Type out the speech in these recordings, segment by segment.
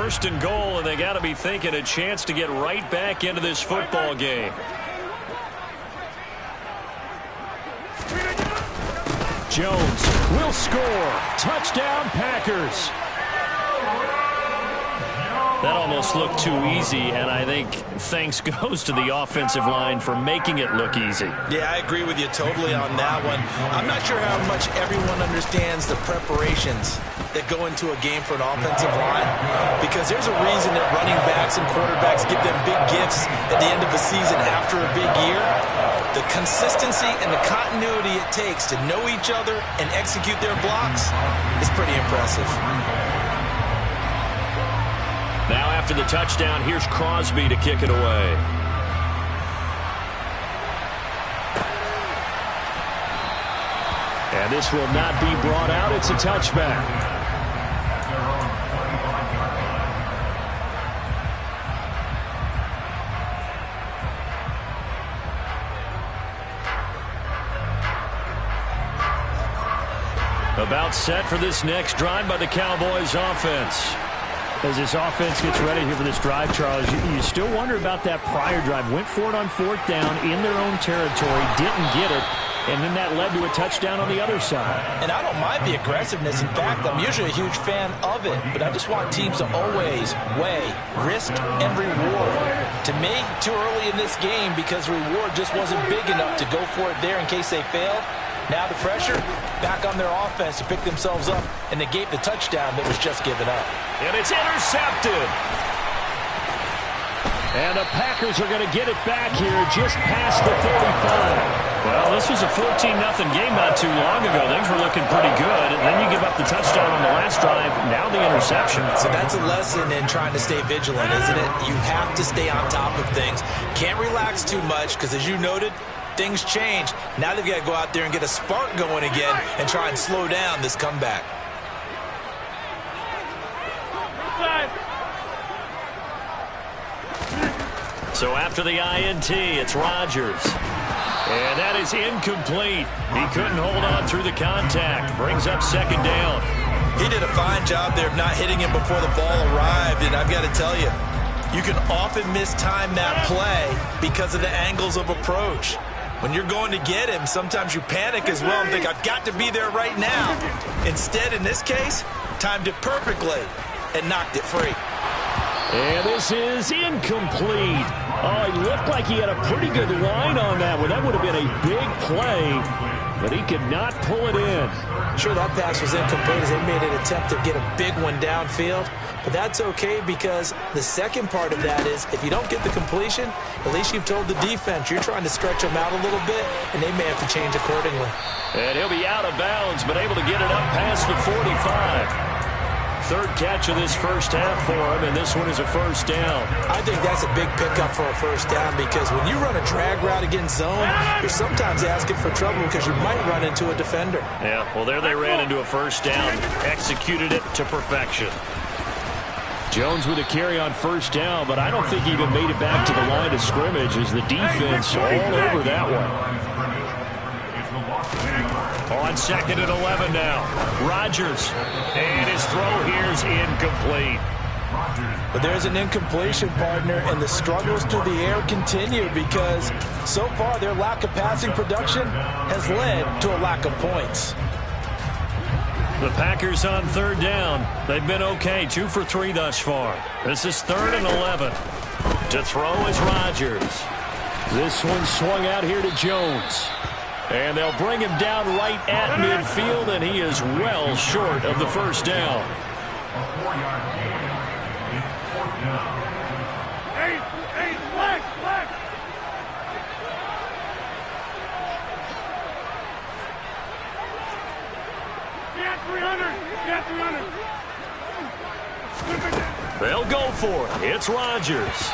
first and goal, and they got to be thinking a chance to get right back into this football game. Jones will score. Touchdown, Packers. That almost looked too easy, and I think thanks goes to the offensive line for making it look easy. Yeah, I agree with you totally on that one. I'm not sure how much everyone understands the preparations that go into a game for an offensive line, because there's a reason that running backs and quarterbacks give them big gifts at the end of the season after a big year. The consistency and the continuity it takes to know each other and execute their blocks is pretty impressive. Now after the touchdown, here's Crosby to kick it away. And this will not be brought out. It's a touchback. About set for this next drive by the Cowboys offense. As this offense gets ready here for this drive, Charles, you still wonder about that prior drive. Went for it on fourth down in their own territory, didn't get it, and then that led to a touchdown on the other side. And I don't mind the aggressiveness. In fact, I'm usually a huge fan of it, but I just want teams to always weigh risk and reward. To me, too early in this game because reward just wasn't big enough to go for it there in case they failed. Now the pressure back on their offense to pick themselves up and negate the touchdown that was just given up. And it's intercepted. And the Packers are going to get it back here just past the 35. Well, this was a 14-0 game not too long ago. Things were looking pretty good. And then you give up the touchdown on the last drive. Now the interception. So that's a lesson in trying to stay vigilant, isn't it? You have to stay on top of things. Can't relax too much because, as you noted, things change. Now they've got to go out there and get a spark going again and try and slow down this comeback. So after the INT, it's Rodgers. And that is incomplete. He couldn't hold on through the contact. Brings up second down. He did a fine job there of not hitting him before the ball arrived, and I've got to tell you, you can often mistime that play because of the angles of approach. When you're going to get him, sometimes you panic as well and think, I've got to be there right now. Instead, in this case, timed it perfectly and knocked it free. And this is incomplete. Oh, he looked like he had a pretty good line on that one. That would have been a big play, but he could not pull it in. Sure, that pass was incomplete as they made an attempt to get a big one downfield. But that's okay because the second part of that is if you don't get the completion, at least you've told the defense you're trying to stretch them out a little bit, and they may have to change accordingly. And he'll be out of bounds, but able to get it up past the 45. Third catch of this first half for him, and this one is a first down. I think that's a big pickup for a first down because when you run a drag route against zone, you're sometimes asking for trouble because you might run into a defender. Yeah, well, there they ran into a first down, executed it to perfection. Jones with a carry on first down, but I don't think he even made it back to the line of scrimmage as the defense all over that one. On second and 11 now. Rodgers. And his throw here's incomplete. But there's an incompletion, partner, and the struggles through the air continue because so far their lack of passing production has led to a lack of points. The Packers on third down. They've been okay, 2 for 3 thus far. This is 3rd and 11. To throw is Rodgers. This one swung out here to Jones. And they'll bring him down right at midfield, and he is well short of the first down. They'll go for it. It's Rodgers.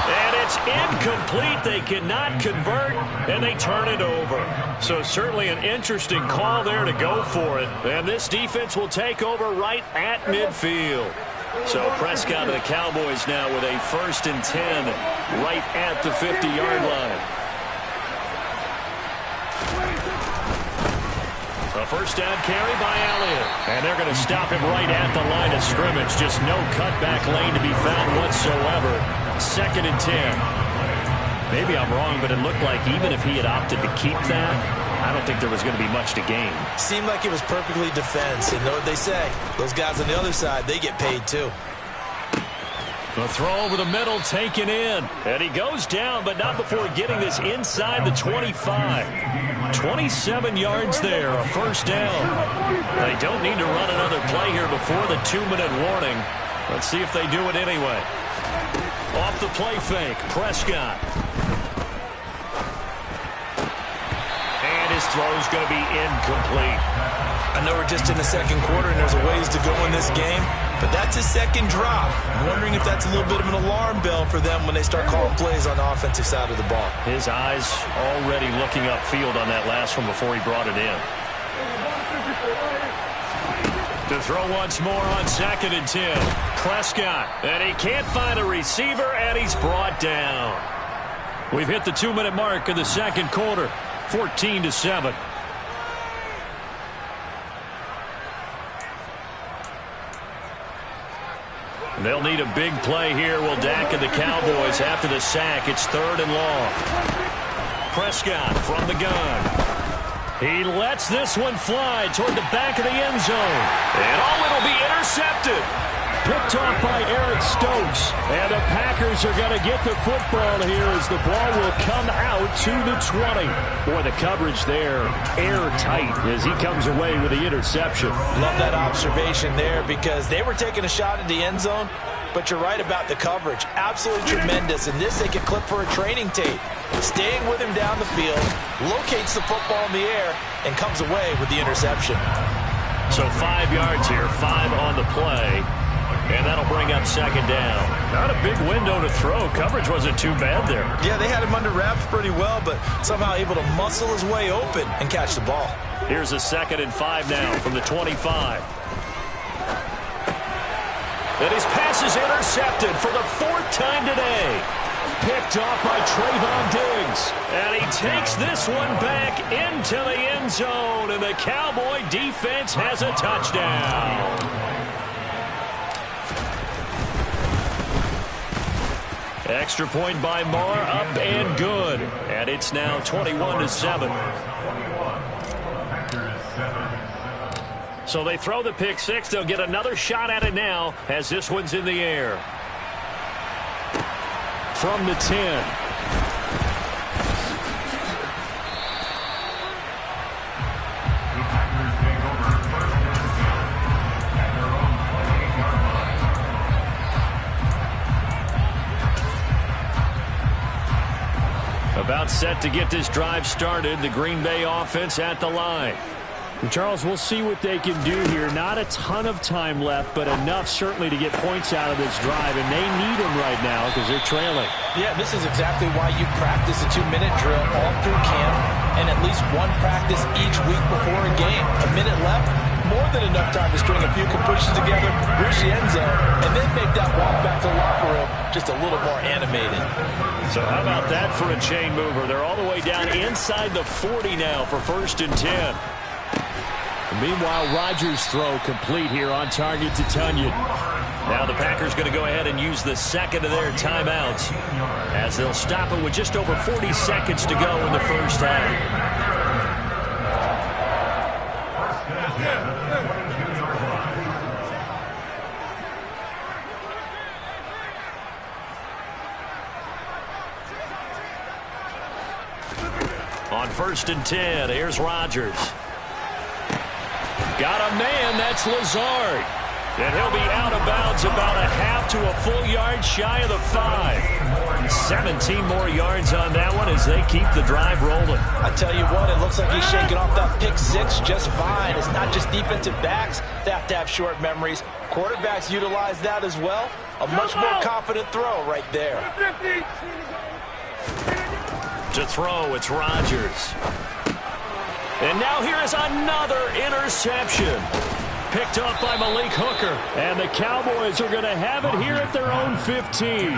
And it's incomplete. They cannot convert, and they turn it over. So certainly an interesting call there to go for it. And this defense will take over right at midfield. So Prescott of the Cowboys now with a 1st and 10 right at the 50-yard line. A first down carry by Elliott. And they're going to stop him right at the line of scrimmage. Just no cutback lane to be found whatsoever. 2nd and 10. Maybe I'm wrong, but it looked like even if he had opted to keep that, I don't think there was going to be much to gain. Seemed like it was perfectly defense. And you know what they say? Those guys on the other side, they get paid too. The throw over the middle taken in. And he goes down, but not before getting this inside the 25. 27 yards there, a first down. They don't need to run another play here before the 2-minute warning. Let's see if they do it anyway. Off the play fake, Prescott. And his throw's going to be incomplete. I know we're just in the 2nd quarter and there's a ways to go in this game, but that's his 2nd drop. I'm wondering if that's a little bit of an alarm bell for them when they start calling plays on the offensive side of the ball. His eyes already looking upfield on that last one before he brought it in. To throw once more on 2nd and 10. Prescott, and he can't find a receiver, and he's brought down. We've hit the 2-minute mark in the 2nd quarter, 14-7. They'll need a big play here. Will Dak and the Cowboys after the sack. It's 3rd and long. Prescott from the gun. He lets this one fly toward the back of the end zone. And it'll be intercepted. Picked off by Eric Stokes. And the Packers are going to get the football here as the ball will come out to the 20. Boy, the coverage there airtight as he comes away with the interception. Love that observation there because they were taking a shot at the end zone, but you're right about the coverage. Absolutely tremendous. And this they could clip for a training tape. Staying with him down the field, locates the football in the air, and comes away with the interception. So 5 yards here, 5 on the play. And that'll bring up 2nd down. Not a big window to throw. Coverage wasn't too bad there. Yeah, they had him under wraps pretty well, but somehow able to muscle his way open and catch the ball. Here's a 2nd and 5 now from the 25. And his pass is intercepted for the 4th time today. Picked off by Trayvon Diggs. And he takes this one back into the end zone. And the Cowboy defense has a touchdown. Extra point by Marr, up and good. And it's now 21-7. So they throw the pick six. They'll get another shot at it now as this one's in the air. From the 10. About set to get this drive started. The Green Bay offense at the line. And Charles, we'll see what they can do here. Not a ton of time left, but enough certainly to get points out of this drive. And they need them right now because they're trailing. Yeah, this is exactly why you practice a 2-minute drill all through camp and at least one practice each week before a game. A minute left, more than enough time to string a few completions together, reach the end zone, and then make that walk back to the locker room just a little more animated. So how about that for a chain mover? They're all the way down inside the 40 now for 1st and 10. Meanwhile, Rodgers' throw complete here on target to Tunyon. Now the Packers going to go ahead and use the 2nd of their timeouts as they'll stop it with just over 40 seconds to go in the first half. On 1st and 10, here's Rodgers. Got a man, that's Lazard. And he'll be out of bounds about a half to a full yard shy of the 5. 17 more yards on that one as they keep the drive rolling. I tell you what, it looks like he's shaking off that pick six just fine. It's not just defensive backs that have to have short memories. Quarterbacks utilize that as well. A much more confident throw right there. To throw, it's Rodgers. And now here is another interception. picked up by Malik Hooker. And the Cowboys are going to have it here at their own 15.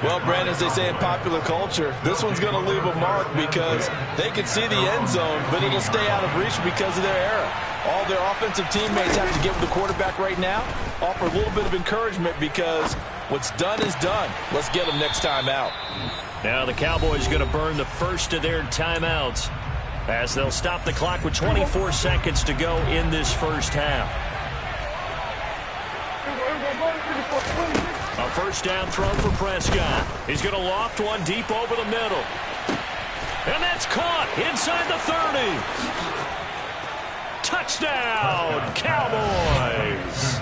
Well, Brandon, as they say in popular culture, this one's going to leave a mark because they can see the end zone, but it'll stay out of reach because of their error. All their offensive teammates have to get with the quarterback right now, offer a little bit of encouragement because what's done is done. Let's get them next time out. Now the Cowboys going to burn the first of their timeouts as they'll stop the clock with 24 seconds to go in this first half. A first down throw for Prescott. He's going to loft one deep over the middle. And that's caught inside the 30. Touchdown, Cowboys.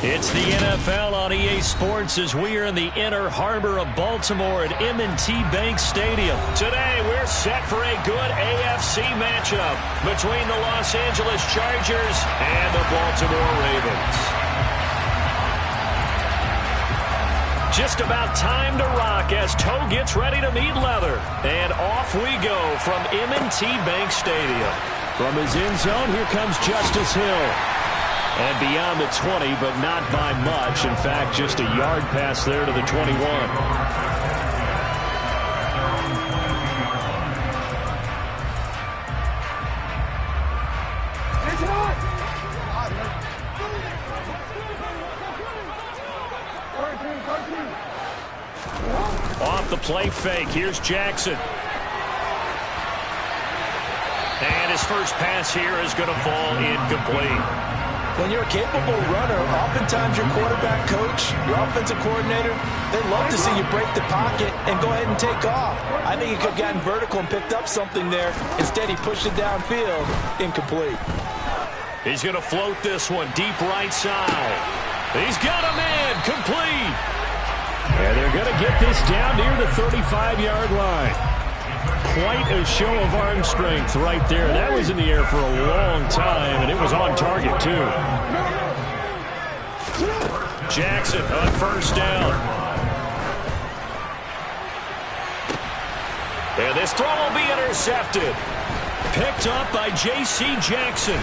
It's the NFL on EA Sports as we are in the inner harbor of Baltimore at M&T Bank Stadium. Today, we're set for a good AFC matchup between the Los Angeles Chargers and the Baltimore Ravens. Just about time to rock as toe gets ready to meet leather. And off we go from M&T Bank Stadium. From his end zone, here comes Justice Hill. And beyond the 20, but not by much. In fact, just a yard pass there to the 21. Off the play fake, here's Jackson. And his first pass here is going to fall incomplete. When you're a capable runner, oftentimes your quarterback coach, your offensive coordinator, they love to see you break the pocket and go ahead and take off. I think he could have gotten vertical and picked up something there. Instead, he pushed it downfield, incomplete. He's going to float this one deep right side. He's got a man, complete. And they're going to get this down near the 35-yard line. Quite a show of arm strength right there. That was in the air for a long time, and it was on target, too. Jackson on first down. And this throw will be intercepted. Picked up by J.C. Jackson.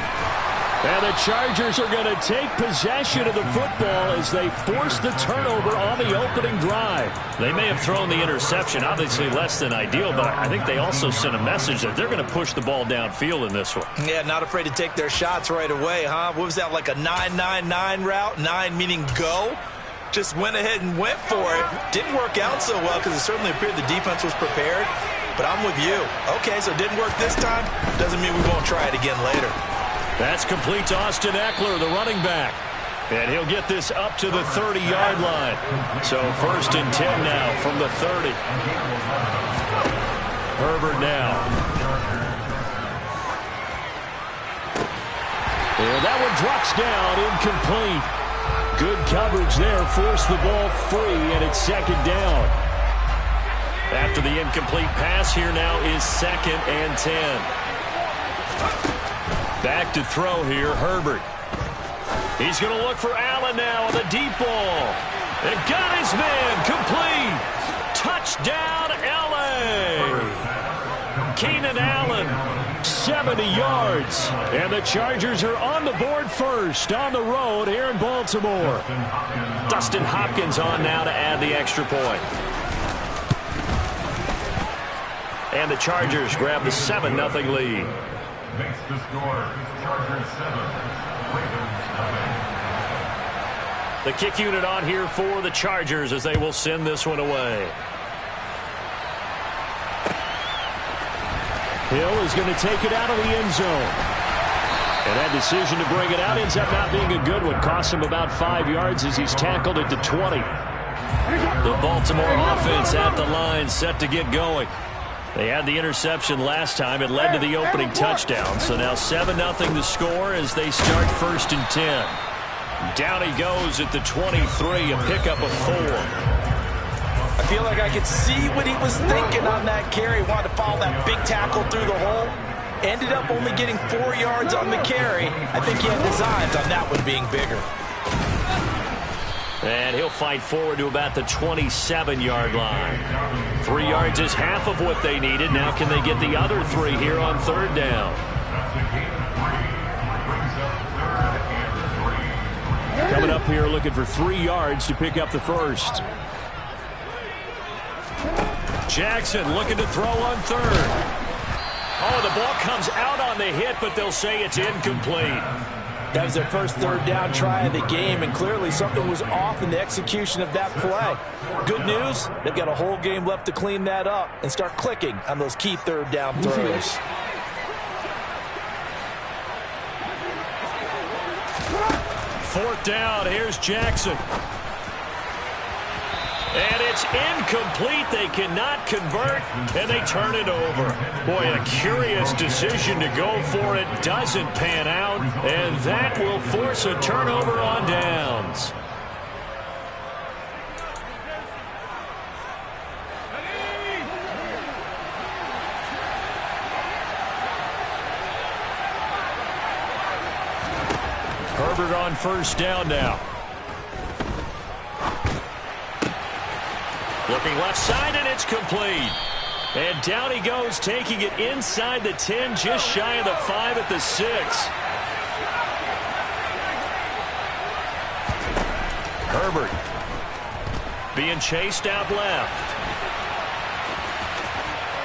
And the Chargers are going to take possession of the football as they force the turnover on the opening drive. They may have thrown the interception, obviously less than ideal, but I think they also sent a message that they're going to push the ball downfield in this one. Yeah, not afraid to take their shots right away, huh? What was that, like a 9-9-9 route? 9 meaning go? just went ahead and went for it. Didn't work out so well because it certainly appeared the defense was prepared. But I'm with you. Okay, so it didn't work this time. Doesn't mean we won't try it again later. That's complete to Austin Eckler, the running back. And he'll get this up to the 30-yard line. So 1st and 10 now from the 30. Herbert now. And that one drops down, incomplete. Good coverage there, forced the ball free, and it's 2nd down. After the incomplete pass, here now is 2nd and 10. Back to throw here, Herbert. He's going to look for Allen now on the deep ball. And got his man, complete. Touchdown, L.A. Keenan Allen, 70 yards. And the Chargers are on the board first on the road here in Baltimore. Dustin Hopkins on now to add the extra point. And the Chargers grab the 7-0 lead. Makes the score Chargers 7, Ravens 0. The kick unit on here for the Chargers as they will send this one away. Hill is going to take it out of the end zone. And that decision to bring it out ends up not being a good one. Cost him about 5 yards as he's tackled at the 20. The Baltimore offense at the line, set to get going. They had the interception last time. It led to the opening touchdown. So now 7-0 the score as they start 1st and 10. Down he goes at the 23, a pickup of 4. I feel like I could see what he was thinking on that carry. Wanted to follow that big tackle through the hole. Ended up only getting 4 yards on the carry. I think he had designs on that one being bigger. And he'll fight forward to about the 27-yard line. 3 yards is half of what they needed. Now can they get the other 3 here on 3rd down? Coming up here looking for 3 yards to pick up the 1st. Jackson looking to throw on 3rd. Oh, the ball comes out on the hit, but they'll say it's incomplete. That was their first 3rd down try of the game, and clearly something was off in the execution of that play. Good news, they've got a whole game left to clean that up and start clicking on those key 3rd down throws. Fourth down, here's Jackson. And it's incomplete. They cannot convert, and they turn it over. Boy, a curious decision to go for it. Doesn't pan out, and that will force a turnover on downs. Herbert on 1st down now. Looking left side, and it's complete. And down he goes, taking it inside the 10, just shy of the 5 at the 6. Herbert being chased out left.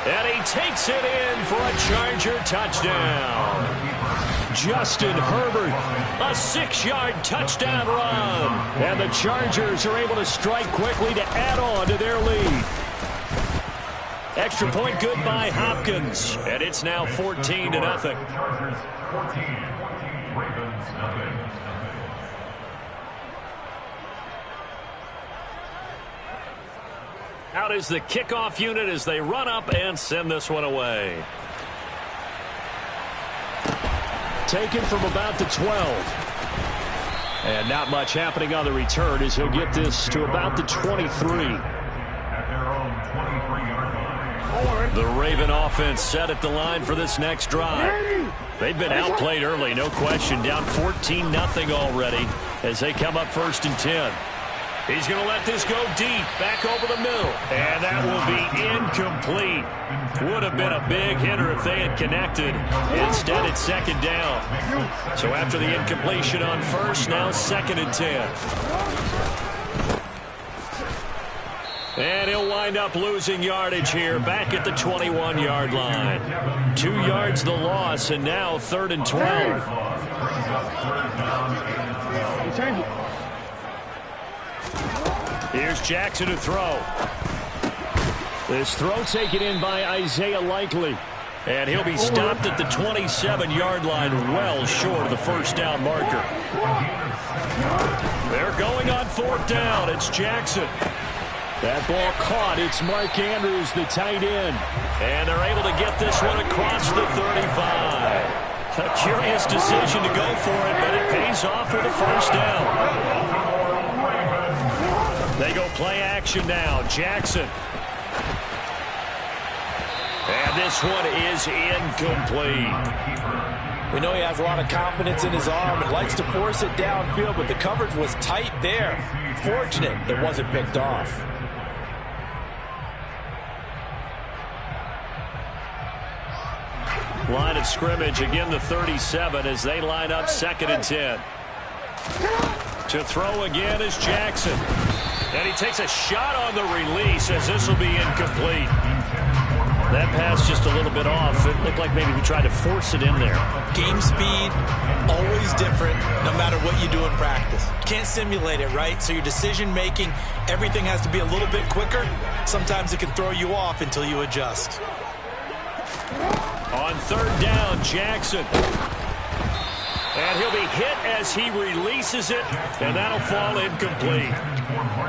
And he takes it in for a Charger touchdown. Justin Herbert, a 6-yard touchdown run. And the Chargers are able to strike quickly to add on to their lead. Extra point good by Hopkins. And it's now 14-0. Chargers 14, Ravens 0. Out is the kickoff unit as they run up and send this one away. Taken from about the 12. And not much happening on the return as he'll get this to about the 23. At their own 23-yard line. The Raven offense set at the line for this next drive. They've been outplayed early, no question. Down 14-0 already as they come up 1st and 10. He's going to let this go deep, back over the middle. And that will be incomplete. Would have been a big hitter if they had connected. Instead, it's 2nd down. So after the incompletion on 1st, now 2nd and 10. And he'll wind up losing yardage here, back at the 21-yard line. 2 yards the loss, and now 3rd and 12. Here's Jackson to throw. This throw taken in by Isaiah Likely. And he'll be stopped at the 27-yard line, well short of the first down marker. They're going on fourth down. It's Jackson. That ball caught. It's Mark Andrews, the tight end. And they're able to get this one across the 35. A curious decision to go for it, but it pays off with a first down. They go play action now. Jackson. And this one is incomplete. We know he has a lot of confidence in his arm and likes to force it downfield, but the coverage was tight there. Fortunate it wasn't picked off. Line of scrimmage, again the 37 as they line up 2nd and 10. To throw again is Jackson. And he takes a shot on the release as this will be incomplete. That pass just a little bit off. It looked like maybe he tried to force it in there. Game speed, always different, no matter what you do in practice. Can't simulate it, right? So your decision-making, everything has to be a little bit quicker. Sometimes it can throw you off until you adjust. On 3rd down, Jackson. And he'll be hit as he releases it, and that'll fall incomplete.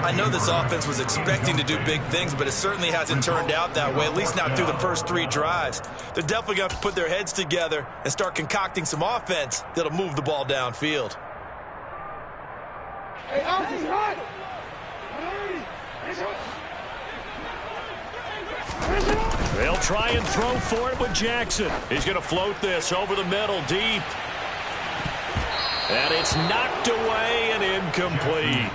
I know this offense was expecting to do big things, but it certainly hasn't turned out that way, at least not through the first 3 drives. They're definitely going to have to put their heads together and start concocting some offense that'll move the ball downfield. Hey, run! They'll try and throw for it with Jackson. He's going to float this over the middle, deep. And it's knocked away and incomplete.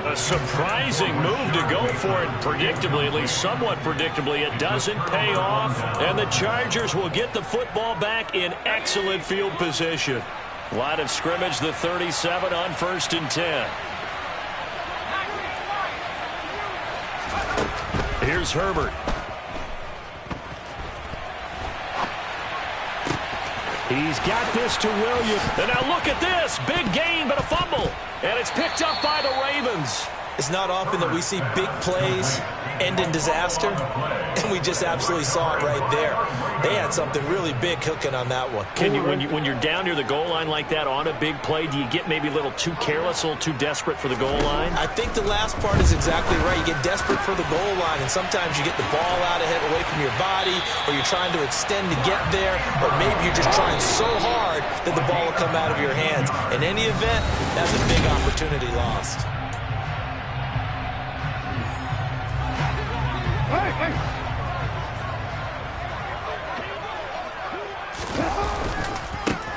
A surprising move to go for it. Predictably, at least somewhat predictably, it doesn't pay off. And the Chargers will get the football back in excellent field position. Line of scrimmage, the 37 on 1st and 10. Here's Herbert. He's got this to Williams. And now look at this. Big gain, but a fumble. And it's picked up by the Ravens. It's not often that we see big plays end in disaster, and we just absolutely saw it right there. They had something really big cooking on that one. Can you, when you're down near the goal line like that on a big play, do you get maybe a little too careless, a little too desperate for the goal line? I think the last part is exactly right. You get desperate for the goal line, and sometimes you get the ball out ahead, away from your body, or you're trying to extend to get there, or maybe you're just trying so hard that the ball will come out of your hands. In any event, that's a big opportunity lost.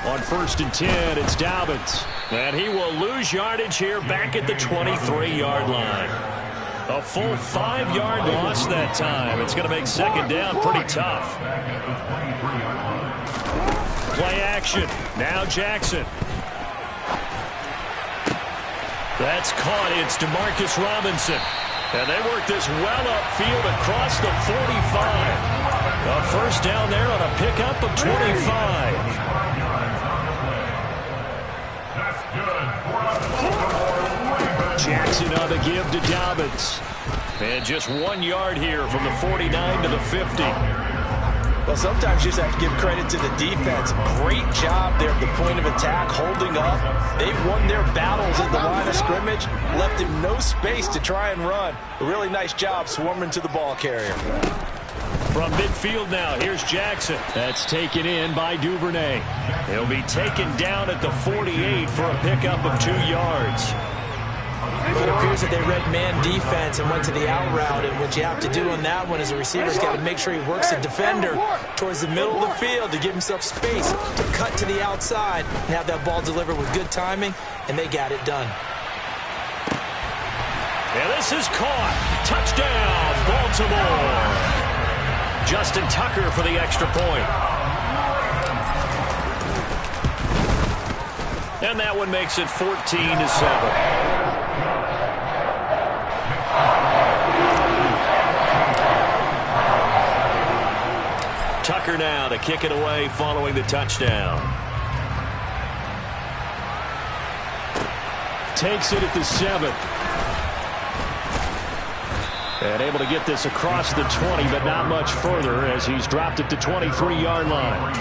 On 1st and 10, it's Dobbins. And he will lose yardage here back at the 23-yard line. A full 5-yard loss that time. It's going to make 2nd down pretty tough. Play action. Now Jackson. That's caught. It's DeMarcus Robinson. And they work this well upfield across the 45. A first down there on a pickup of 25. Jackson on the give to Dobbins. And just 1 yard here from the 49 to the 50. Well, sometimes you just have to give credit to the defense. Great job there at the point of attack, holding up. They won their battles at the line of scrimmage, left him no space to try and run. A really nice job swarming to the ball carrier. From midfield now, here's Jackson. That's taken in by Duvernay. He'll be taken down at the 48 for a pickup of 2 yards. It appears that they read man defense and went to the out route, and what you have to do on that one is a receiver's got to make sure he works the defender towards the middle of the field to give himself space to cut to the outside and have that ball delivered with good timing, and they got it done. And this is caught. Touchdown, Baltimore. Justin Tucker for the extra point. And that one makes it 14-7. Tucker now to kick it away following the touchdown. Takes it at the 7. And able to get this across the 20, but not much further as he's dropped it to 23-yard line.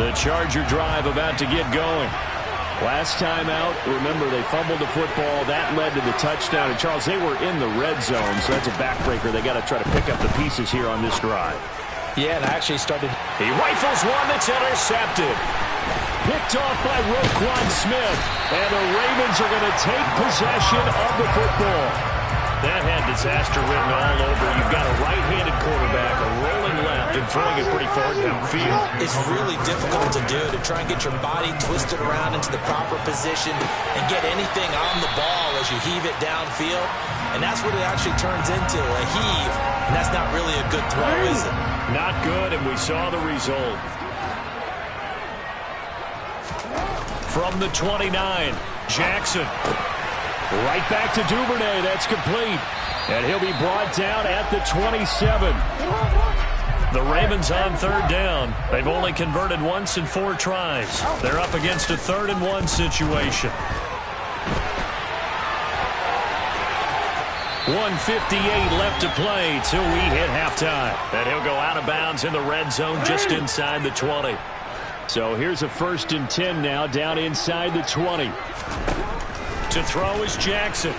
The Charger drive about to get going. Last time out, remember, they fumbled the football. That led to the touchdown. And, Charles, they were in the red zone, so that's a backbreaker. They got to try to pick up the pieces here on this drive. Yeah, and I actually started. He rifles one that's intercepted. Picked off by Roquan Smith. And the Ravens are going to take possession of the football. That had disaster written all over. You've got a right-handed quarterback, a rolling left, and throwing it pretty far downfield. It's really difficult to do, to try and get your body twisted around into the proper position and get anything on the ball as you heave it downfield. And that's what it actually turns into, a heave. And that's not really a good throw, is it? Not good, and we saw the result. From the 29, Jackson. Right back to Duvernay. That's complete. And he'll be brought down at the 27. The Ravens on third down. They've only converted once in 4 tries. They're up against a 3rd-and-1 situation. 1:58 left to play till we hit halftime. And he'll go out of bounds in the red zone just inside the 20. So here's a 1st and 10 now down inside the 20. To throw is Jackson.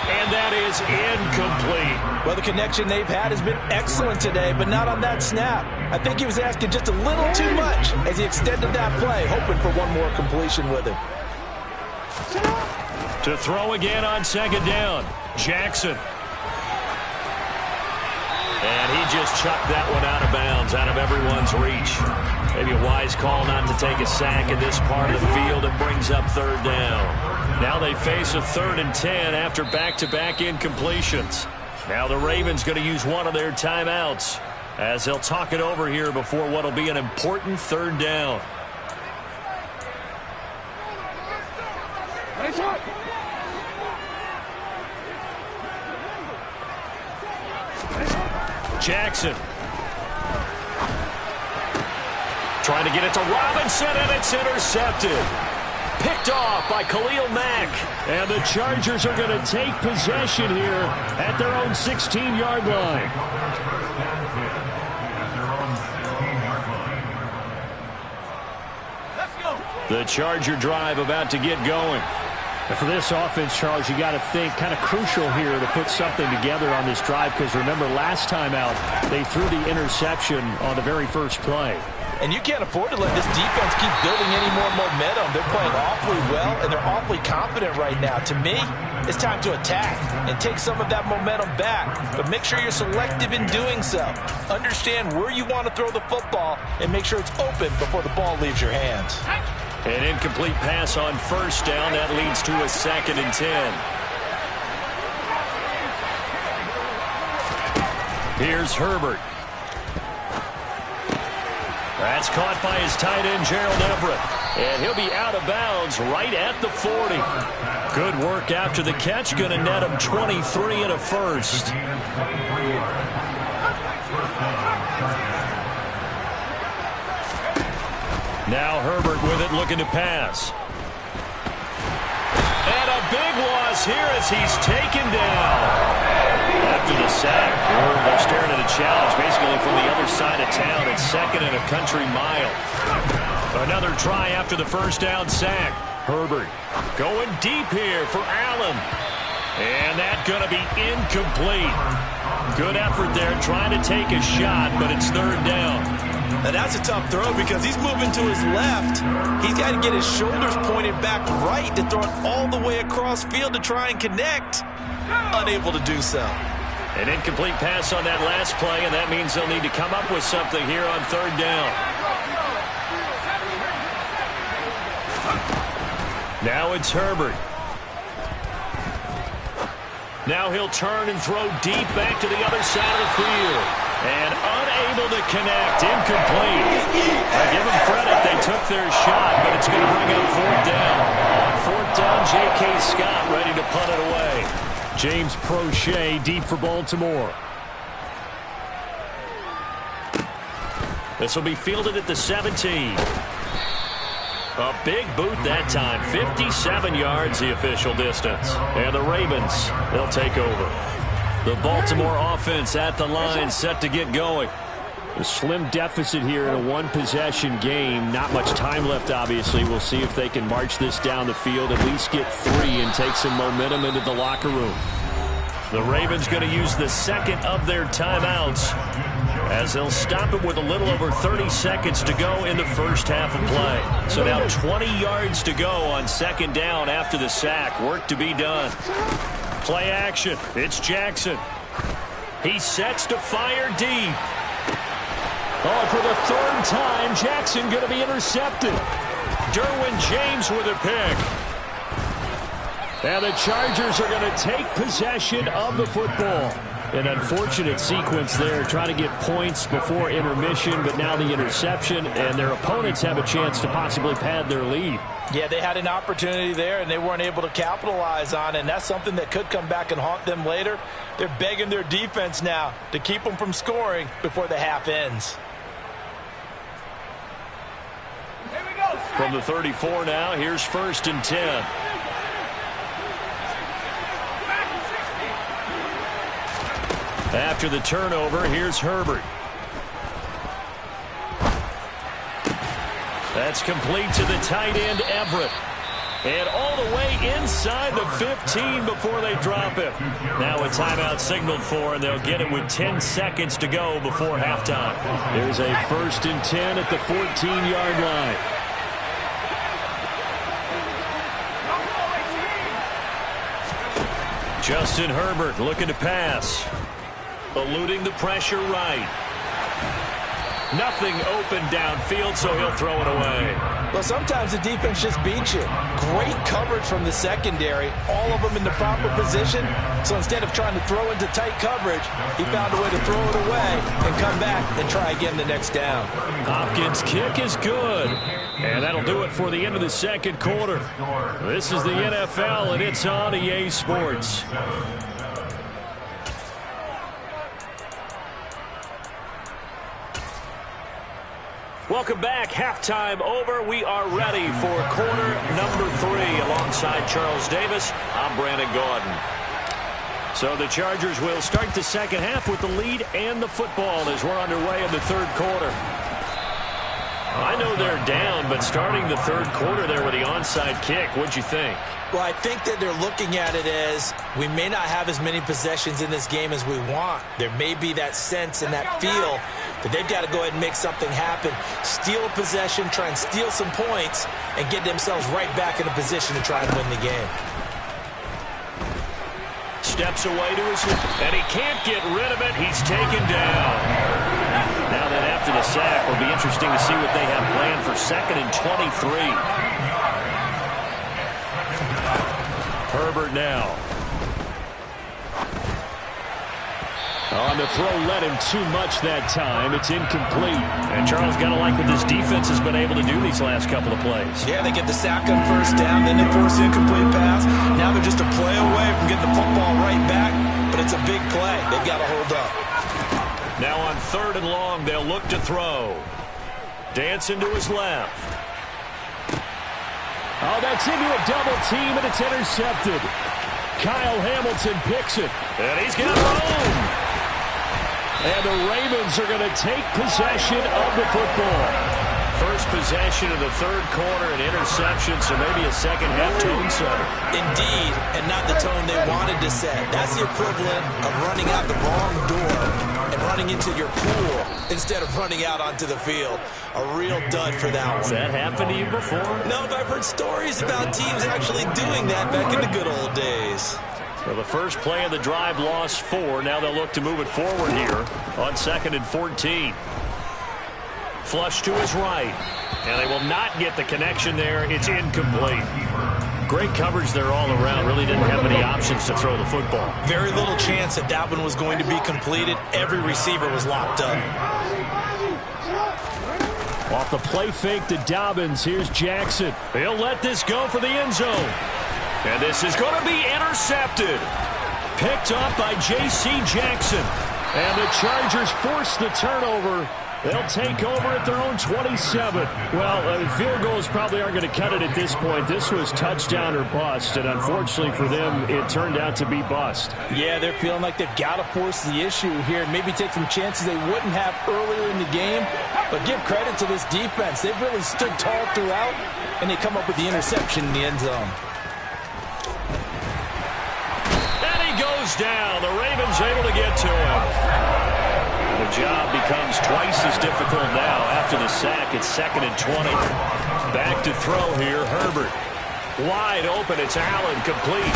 And that is incomplete. Well, the connection they've had has been excellent today, but not on that snap. I think he was asking just a little too much as he extended that play, hoping for one more completion with him. To throw again on 2nd down, Jackson. And he just chucked that one out of bounds, out of everyone's reach. Maybe a wise call not to take a sack in this part of the field. It brings up 3rd down. Now they face a 3rd and 10 after back-to-back incompletions. Now the Ravens going to use one of their timeouts as they'll talk it over here before what will be an important 3rd down. Jackson. Trying to get it to Robinson, and it's intercepted. Picked off by Khalil Mack. And the Chargers are going to take possession here at their own 16-yard line. The Charger drive about to get going. And for this offense, Charles, you got to think kind of crucial here to put something together on this drive, because remember last time out they threw the interception on the very first play. And you can't afford to let this defense keep building any more momentum. They're playing awfully well, and they're awfully confident right now. To me, it's time to attack and take some of that momentum back. But make sure you're selective in doing so. Understand where you want to throw the football and make sure it's open before the ball leaves your hands. An incomplete pass on 1st down. That leads to a 2nd and 10. Here's Herbert. That's caught by his tight end, Gerald Everett. And he'll be out of bounds right at the 40. Good work after the catch. Going to net him 23 and a 1st. Now Herbert with it, looking to pass. And a big loss here as he's taken down. After the sack, they're staring at a challenge basically from the other side of town. It's 2nd and a country mile. Another try after the 1st down sack. Herbert going deep here for Allen. And that's going to be incomplete. Good effort there trying to take a shot, but it's 3rd down. And that's a tough throw because he's moving to his left. He's got to get his shoulders pointed back right to throw it all the way across field to try and connect. Unable to do so. An incomplete pass on that last play, and that means they'll need to come up with something here on 3rd down. Now it's Herbert. Now he'll turn and throw deep back to the other side of the field. And unable to connect. Incomplete. I give them credit. They took their shot, but it's going to bring up 4th down. On 4th down, J.K. Scott ready to punt it away. James Prochet deep for Baltimore. This will be fielded at the 17. A big boot that time. 57 yards the official distance. And the Ravens, they'll take over. The Baltimore offense at the line, set to get going. A slim deficit here in a one-possession game. Not much time left, obviously. We'll see if they can march this down the field, at least get 3 and take some momentum into the locker room. The Ravens going to use the second of their timeouts, as they'll stop it with a little over 30 seconds to go in the first half of play. So now 20 yards to go on second down after the sack. Work to be done. Play action. It's Jackson. He sets to fire deep. Oh, for the third time, Jackson going to be intercepted. Derwin James with a pick. And the Chargers are going to take possession of the football. An unfortunate sequence there, trying to get points before intermission, but now the interception, and their opponents have a chance to possibly pad their lead. Yeah, they had an opportunity there, and they weren't able to capitalize on it, and that's something that could come back and haunt them later. They're begging their defense now to keep them from scoring before the half ends. From the 34 now, here's 1st and 10. After the turnover, here's Herbert. That's complete to the tight end, Everett. And all the way inside the 15 before they drop it. Now a timeout signaled for, and they'll get it with 10 seconds to go before halftime. There's a 1st and 10 at the 14-yard line. Justin Herbert looking to pass. Eluding the pressure right. Nothing open downfield, so he'll throw it away. Well, sometimes the defense just beats you. Great coverage from the secondary. All of them in the proper position. So instead of trying to throw into tight coverage, he found a way to throw it away and come back and try again the next down. Hopkins' kick is good. And that'll do it for the end of the second quarter. This is the NFL, and it's on EA Sports. Welcome back. Halftime over. We are ready for quarter number 3. Alongside Charles Davis, I'm Brandon Gaudin. So the Chargers will start the second half with the lead and the football as we're underway in the third quarter. I know they're down, but starting the third quarter there with the onside kick, what'd you think? Well, I think that they're looking at it as we may not have as many possessions in this game as we want. There may be that sense and that feel that they've got to go ahead and make something happen, steal a possession, try and steal some points, and get themselves right back in a position to try and win the game. Steps away to his left, and he can't get rid of it. He's taken down. Now then, after the sack, will be interesting to see what they have planned for 2nd and 23. Herbert now. On the throw, led him too much that time. It's incomplete. And Charles got to like what this defense has been able to do these last couple of plays. Yeah, they get the sack on first down, then they force the incomplete pass. Now they're just a play away from getting the football right back, but it's a big play. They've got to hold up. Now on 3rd and long, they'll look to throw. Dancing to his left. Oh, that's into a double team, and it's intercepted. Kyle Hamilton picks it. And he's got room. And the Ravens are going to take possession of the football. First possession of the third quarter, an interception, so maybe a second-half tone setter. Indeed, and not the tone they wanted to set. That's the equivalent of running out the wrong door and running into your pool instead of running out onto the field. A real dud for that one. Has that happened to you before? No, but I've heard stories about teams actually doing that back in the good old days. Well, the first play of the drive lost 4. Now they'll look to move it forward here on 2nd and 14. Flush to his right. And they will not get the connection there. It's incomplete. Great coverage there all around. Really didn't have many options to throw the football. Very little chance that that one was going to be completed. Every receiver was locked up. Off the play fake to Dobbins. Here's Jackson. He'll let this go for the end zone. And this is going to be intercepted. Picked up by J.C. Jackson. And the Chargers force the turnover. They'll take over at their own 27. Well, field goals probably aren't going to cut it at this point. This was touchdown or bust, and unfortunately for them, it turned out to be bust. Yeah, they're feeling like they've got to force the issue here and maybe take some chances they wouldn't have earlier in the game. But give credit to this defense. They've really stood tall throughout, and they come up with the interception in the end zone. And he goes down. The Ravens able to get to him. The job becomes twice as difficult now after the sack. It's 2nd and 20. Back to throw here, Herbert. Wide open, it's Allen, complete.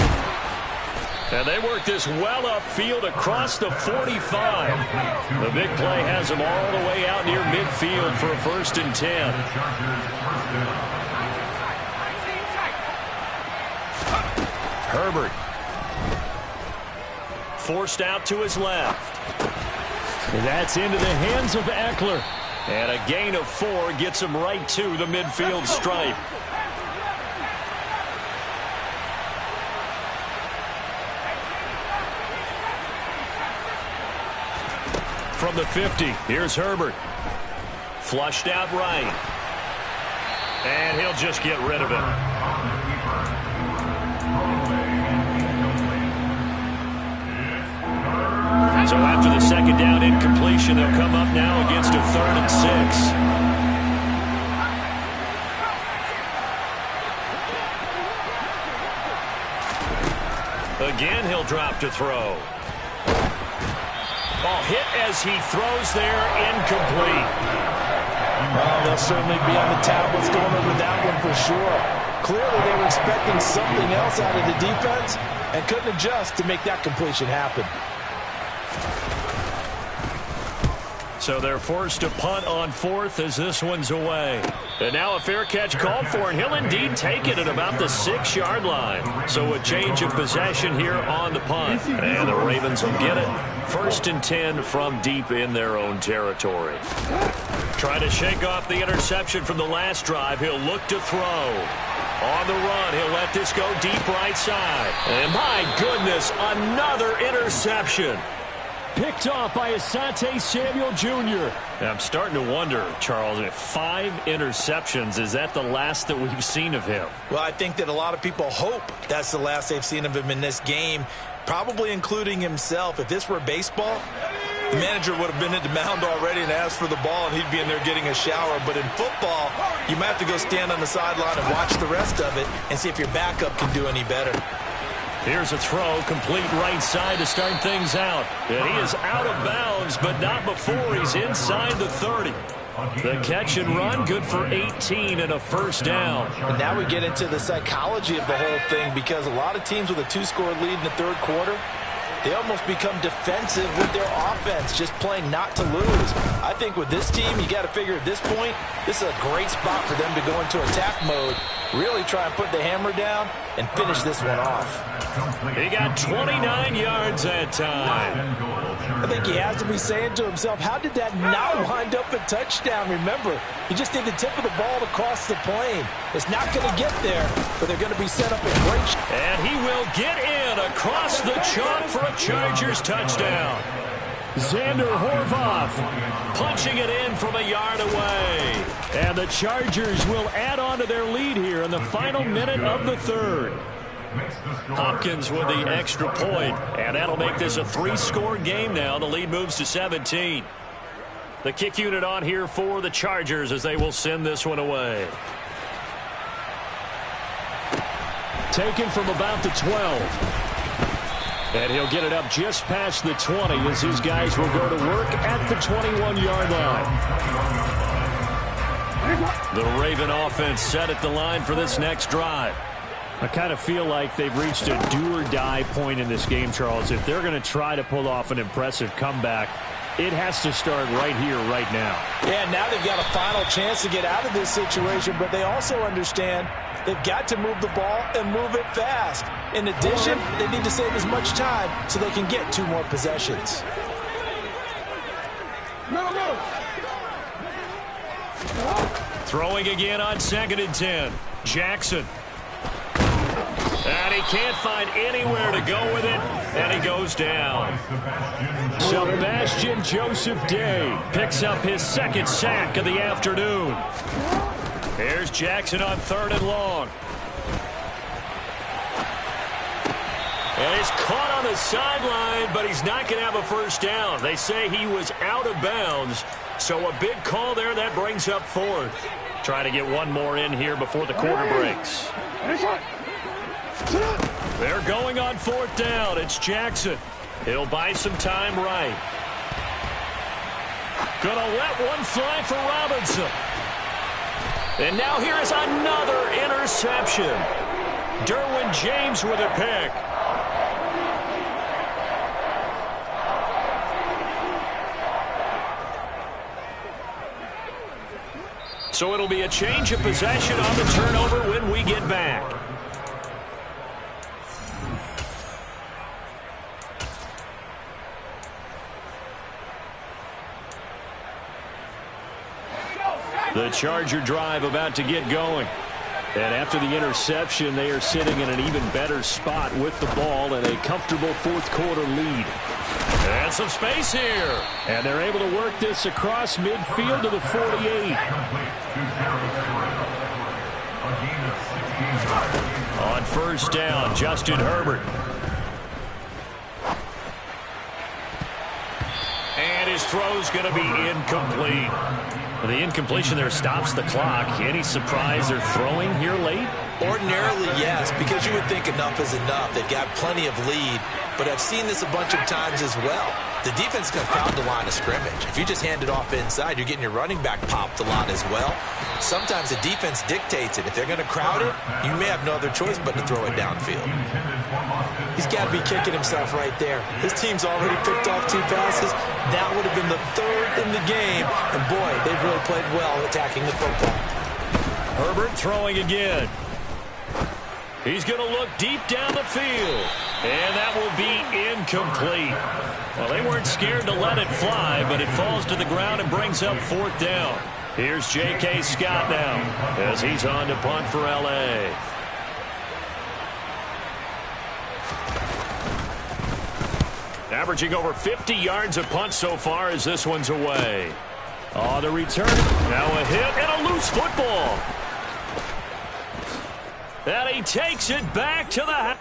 And they work this well upfield across the 45. The big play has them all the way out near midfield for a 1st and 10. Herbert. Forced out to his left. And that's into the hands of Eckler. And a gain of 4 gets him right to the midfield stripe. From the 50, here's Herbert. Flushed out right. And he'll just get rid of it. So after the 2nd down incompletion, they'll come up now against a 3rd and 6. Again, he'll drop to throw. Ball hit as he throws there, incomplete. Well, they'll certainly be on the tablets going over that one for sure. Clearly, they were expecting something else out of the defense and couldn't adjust to make that completion happen. So they're forced to punt on 4th as this one's away. And now a fair catch called for, and he'll indeed take it at about the 6-yard line. So a change of possession here on the punt. And the Ravens will get it. 1st and 10 from deep in their own territory. Trying to shake off the interception from the last drive. He'll look to throw. On the run, he'll let this go deep right side. And my goodness, another interception. Picked off by Asante Samuel Jr. I'm starting to wonder, Charles, if 5 interceptions, is that the last that we've seen of him? Well, I think that a lot of people hope that's the last they've seen of him in this game, probably including himself. If this were baseball, the manager would have been at the mound already and asked for the ball, and he'd be in there getting a shower. But in football, you might have to go stand on the sideline and watch the rest of it and see if your backup can do any better. Here's a throw, complete right side to start things out. And he is out of bounds, but not before he's inside the 30. The catch and run, good for 18 and a 1st down. And now we get into the psychology of the whole thing, because a lot of teams with a 2-score lead in the 3rd quarter, they almost become defensive with their offense, just playing not to lose. I think with this team, you got to figure at this point, this is a great spot for them to go into attack mode, really try and put the hammer down and finish this one off. He got 29 yards that time. I think he has to be saying to himself, how did that not wind up a touchdown? Remember, you just need the tip of the ball to cross the plane. It's not going to get there, but they're going to be set up in great shape. And he will get in across the chalk for a Chargers touchdown. Xander Horvath punching it in from a yard away. And the Chargers will add on to their lead here in the final minute of the 3rd. Hopkins with the extra point, and that'll make this a 3-score game now. The lead moves to 17. The kick unit on here for the Chargers as they will send this one away. Taken from about the 12. And he'll get it up just past the 20 as his guys will go to work at the 21-yard line. The Raven offense set at the line for this next drive. I kind of feel like they've reached a do-or-die point in this game, Charles. If they're going to try to pull off an impressive comeback, it has to start right here, right now. Yeah, now they've got a final chance to get out of this situation, but they also understand they've got to move the ball and move it fast. In addition, they need to save as much time so they can get 2 more possessions. Throwing again on 2nd and 10. Jackson. And And he can't find anywhere to go with it, and he goes down. Sebastian Joseph Day picks up his second sack of the afternoon. Here's Jackson on 3rd and long. And he's caught on the sideline, but he's not going to have a first down. They say he was out of bounds, so a big call there. That brings up 4th. Trying to get one more in here before the quarter breaks. They're going on 4th down. It's Jackson. He'll buy some time right. Gonna let one fly for Robinson. And now here is another interception. Derwin James with a pick. So it'll be a change of possession on the turnover when we get back. The Charger drive about to get going. And after the interception, they are sitting in an even better spot with the ball and a comfortable 4th quarter lead. And some space here. And they're able to work this across midfield to the 48. On 1st down, Justin Herbert. And his throw's going to be incomplete. The incompletion there stops the clock. Any surprise they're throwing here late? Ordinarily, yes, because you would think enough is enough. They've got plenty of lead, but I've seen this a bunch of times as well. The defense can crowd the line of scrimmage. If you just hand it off inside, you're getting your running back popped a lot as well. Sometimes the defense dictates it. If they're going to crowd it, you may have no other choice but to throw it downfield. He's got to be kicking himself right there. His team's already picked off 2 passes. That would have been the 3rd in the game. And boy, they've really played well attacking the football. Herbert throwing again. He's going to look deep down the field. And that will be incomplete. Well, they weren't scared to let it fly, but it falls to the ground and brings up 4th down. Here's J.K. Scott now as he's on to punt for L.A. Averaging over 50 yards a punt so far as this one's away. Oh, the return. Now a hit and a loose football. And he takes it back to the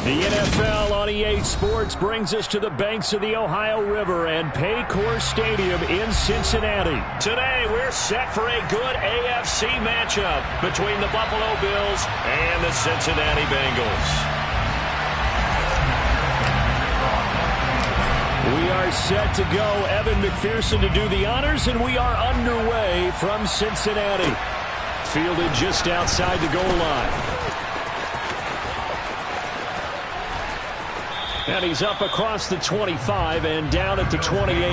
The NFL on EA Sports brings us to the banks of the Ohio River and Paycor Stadium in Cincinnati. Today, we're set for a good AFC matchup between the Buffalo Bills and the Cincinnati Bengals. We are set to go. Evan McPherson to do the honors, and we are underway from Cincinnati. Fielded just outside the goal line. And he's up across the 25 and down at the 28.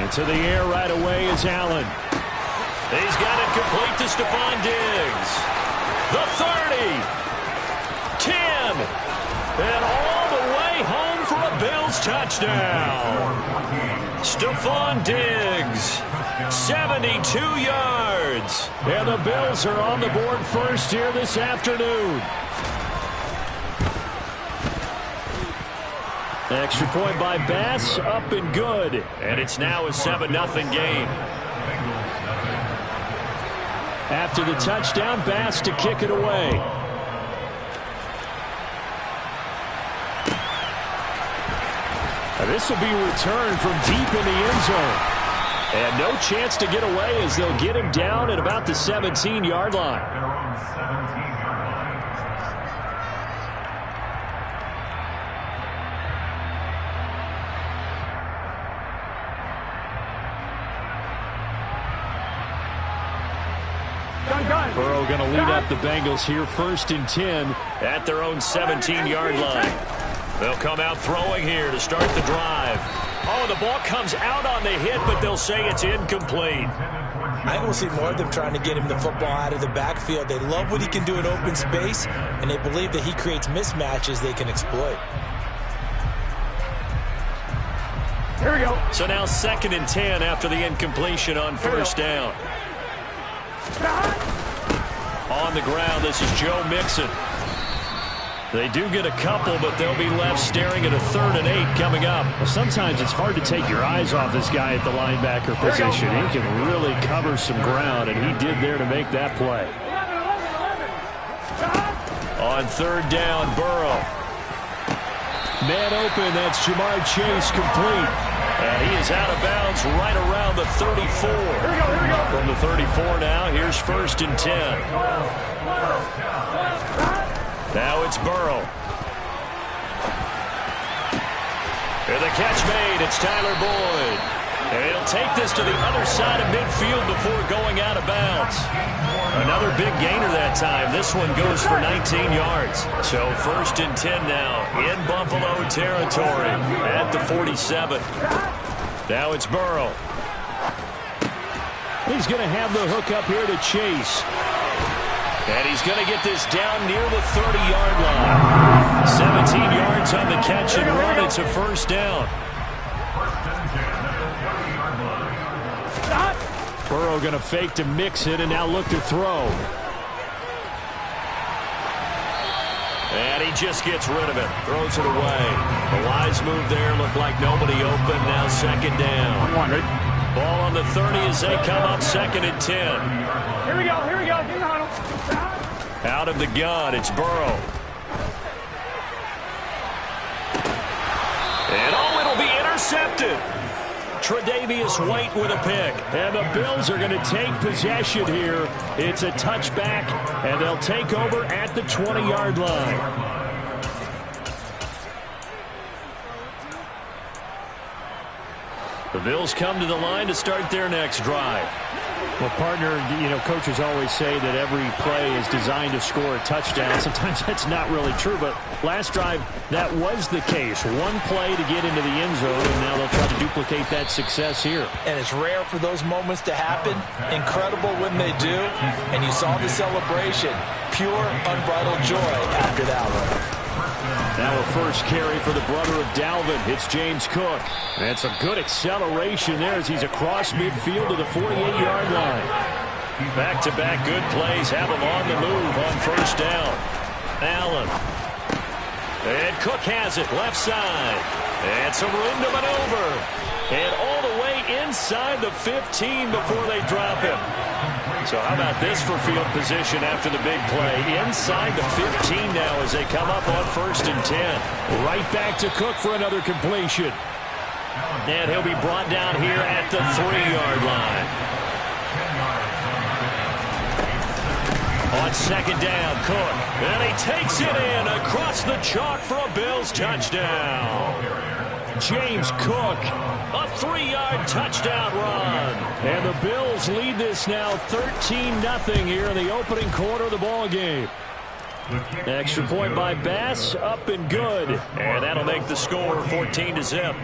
Into the air right away is Allen. He's got it complete to Stephon Diggs. The 30. 10. And all the way home for a Bills touchdown. Stephon Diggs, 72 yards. And the Bills are on the board first here this afternoon. Extra point by Bass, up and good. And it's now a 7-0 game. After the touchdown, Bass to kick it away. This will be returned from deep in the end zone. And no chance to get away as they'll get him down at about the 17-yard line. Burrow going to lead up the Bengals here, 1st and 10 at their own 17-yard line. They'll come out throwing here to start the drive. Oh, the ball comes out on the hit, but they'll say it's incomplete. I think we'll see more of them trying to get him the football out of the backfield. They love what he can do in open space, and they believe that he creates mismatches they can exploit. Here we go. So now 2nd and 10 after the incompletion on 1st down. On the ground, this is Joe Mixon. They do get a couple, but they'll be left staring at a 3rd and 8 coming up. Well, sometimes it's hard to take your eyes off this guy at the linebacker position. He can really cover some ground, and he did there to make that play. On 3rd down, Burrow. Man open, that's Jamar Chase complete. And he is out of bounds right around the 34. From the 34 now, here's 1st and 10. Now it's Burrow. And the catch made. It's Tyler Boyd. And he'll take this to the other side of midfield before going out of bounds. Another big gainer that time. This one goes for 19 yards. So 1st and 10 now in Buffalo territory at the 47. Now it's Burrow. He's going to have the hook up here to Chase. And he's going to get this down near the 30-yard line. 17 yards on the catch and run. It's a 1st down. Burrow going to fake to mix it and now look to throw. And he just gets rid of it. Throws it away. The wise move there. Looked like nobody open. Now 2nd down. Ball on the 30 as they come up 2nd and 10. Here we go. Here we go. Out of the gun, it's Burrow. And oh, it'll be intercepted. Tre'Davious White with a pick. And the Bills are going to take possession here. It's a touchback, and they'll take over at the 20-yard line. The Bills come to the line to start their next drive. Well, partner, coaches always say that every play is designed to score a touchdown. Sometimes that's not really true, but last drive, that was the case. One play to get into the end zone, and now they'll try to duplicate that success here. And it's rare for those moments to happen. Incredible when they do. And you saw the celebration. Pure, unbridled joy after that one. Now a first carry for the brother of Dalvin. It's James Cook. That's a good acceleration there as he's across midfield to the 48-yard line. Back-to-back good plays have him on the move on 1st down. Allen. And Cook has it, left side. And some room to maneuver. And all the way inside the 15 before they drop him. So how about this for field position after the big play? Inside the 15 now as they come up on 1st and 10. Right back to Cook for another completion. And he'll be brought down here at the 3-yard line. On 2nd down, Cook. And he takes it in across the chalk for a Bills touchdown. James Cook. A 3-yard touchdown run. And the Bills lead this now 13-0 here in the opening quarter of the ball game. Extra point by Bass, up and good. And that'll make the score 14-0.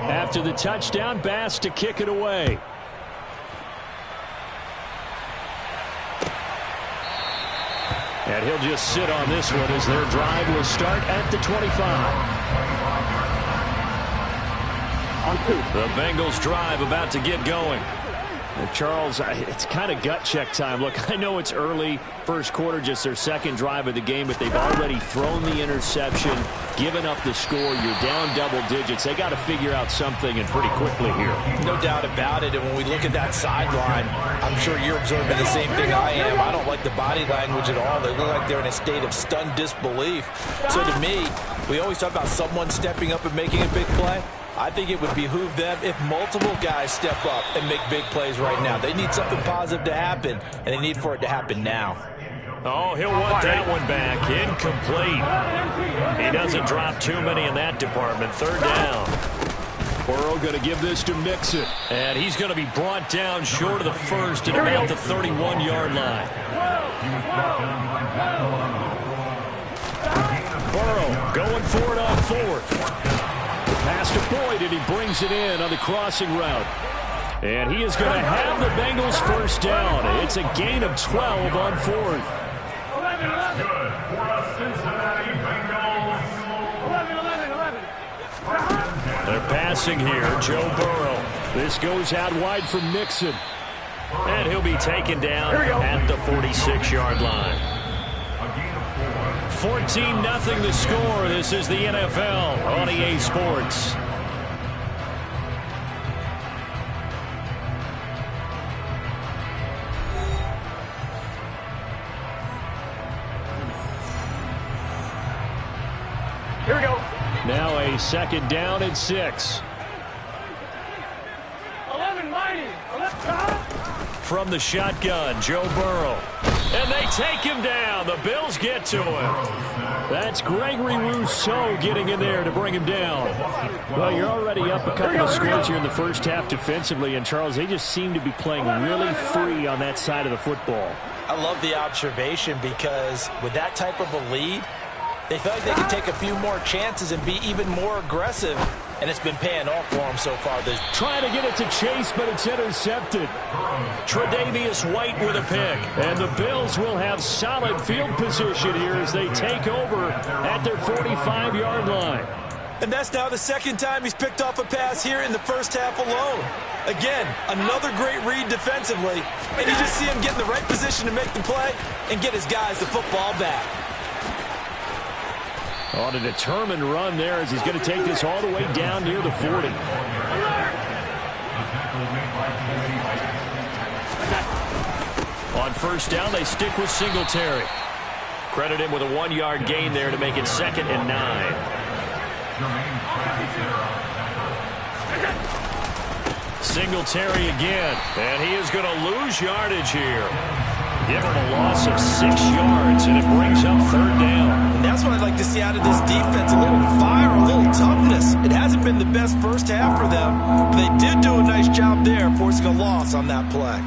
After the touchdown, Bass to kick it away. And he'll just sit on this one as their drive will start at the 25. The Bengals drive about to get going. Well, Charles, it's kind of gut check time. Look, I know it's early, first quarter, just their second drive of the game, but they've already thrown the interception, given up the score. You're down double digits. They got to figure out something, and pretty quickly here. No doubt about it. And when we look at that sideline, I'm sure you're observing the same thing I am. I don't like the body language at all. They look like they're in a state of stunned disbelief. So to me, we always talk about someone stepping up and making a big play. I think it would behoove them if multiple guys step up and make big plays right now. They need something positive to happen, and they need for it to happen now. Oh, he'll want that one back. Incomplete. He doesn't drop too many in that department. 3rd down. Burrow going to give this to Mixon. And he's going to be brought down short of the 1st at about the 31-yard line. Burrow going for it on 4th. Pass to Boyd, and he brings it in on the crossing route. And he is going to have the Bengals 1st down. It's a gain of 12 on 4th. Good for the Cincinnati Bengals. 11. They're passing here. Joe Burrow. This goes out wide for Mixon. And he'll be taken down at the 46-yard line. 14-0 the score. This is the NFL on EA Sports. Here we go. Now a 2nd down and 6. 11 mighty. From the shotgun, Joe Burrow. And they take him down. The Bills get to him. That's Gregory Rousseau getting in there to bring him down. Well, you're already up a couple of scores here in the first half defensively. And, Charles, they just seem to be playing really free on that side of the football. I love the observation because with that type of a lead, they feel like they can take a few more chances and be even more aggressive. And it's been paying off for them so far. Trying to get it to Chase, but it's intercepted. Tre'Davious White with a pick. And the Bills will have solid field position here as they take over at their 45-yard line. And that's now the 2nd time he's picked off a pass here in the first half alone. Again, another great read defensively. And you just see him get in the right position to make the play and get his guys the football back. On a determined run there as he's going to take this all the way down near the 40. On 1st down, they stick with Singletary. Credit him with a 1-yard gain there to make it 2nd and 9. Singletary again, and he is going to lose yardage here. Give him a loss of 6 yards, and it brings up 3rd down. And that's what I'd like to see out of this defense, a little fire, a little toughness. It hasn't been the best first half for them, but they did do a nice job there forcing a loss on that play.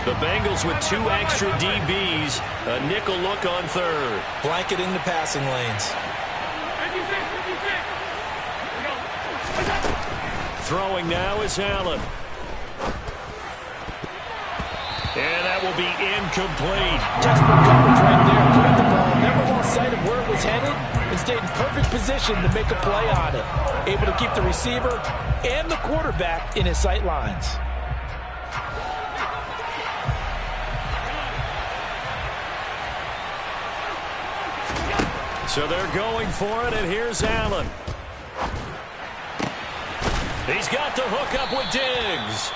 The Bengals with 2 extra DBs, a nickel look on 3rd. Blanketing the passing lanes. 56. Throwing now is Allen. And that will be incomplete. Textbook coverage right there. Put the ball, never lost sight of where it was headed, and stayed in perfect position position to make a play on it. Able to keep the receiver and the quarterback in his sight lines. So they're going for it, and here's Allen. He's got the hook up with Diggs.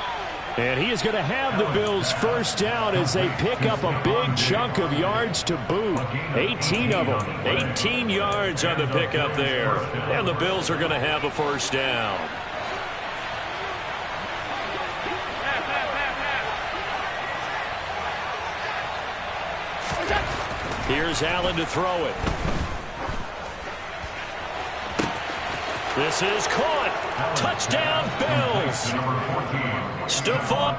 And he is going to have the Bills first down as they pick up a big chunk of yards to boot. 18 of them. 18 yards on the pickup there. And the Bills are going to have a first down. Here's Allen to throw it. This is caught. Touchdown, Bills. Stephon.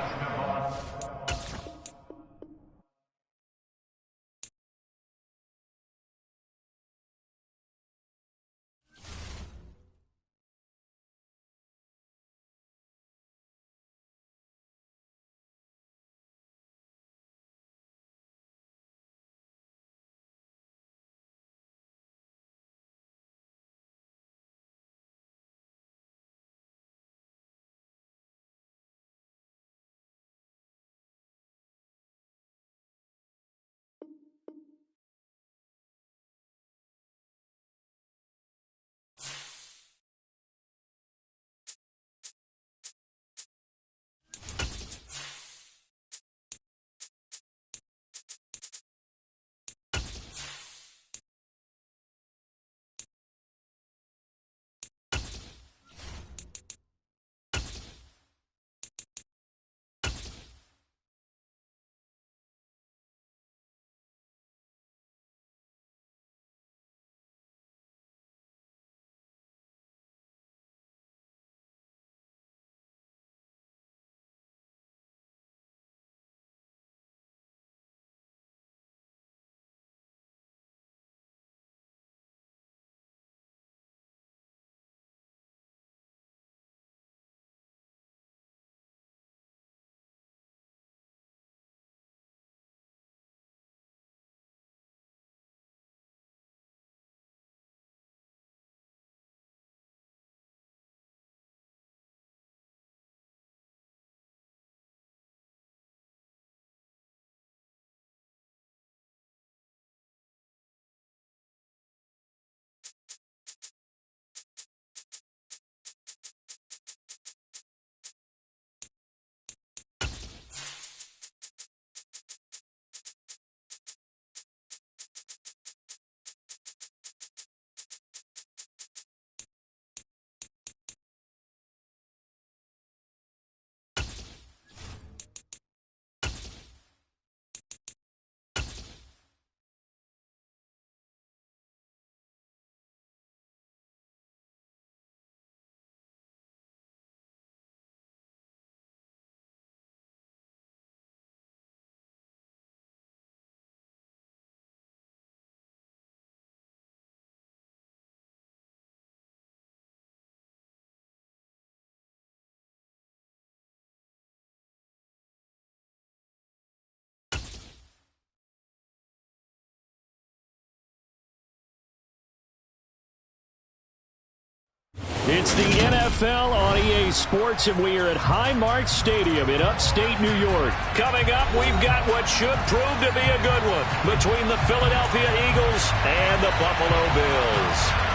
It's the NFL on EA Sports, and we are at Highmark Stadium in upstate New York. Coming up, we've got what should prove to be a good one between the Philadelphia Eagles and the Buffalo Bills.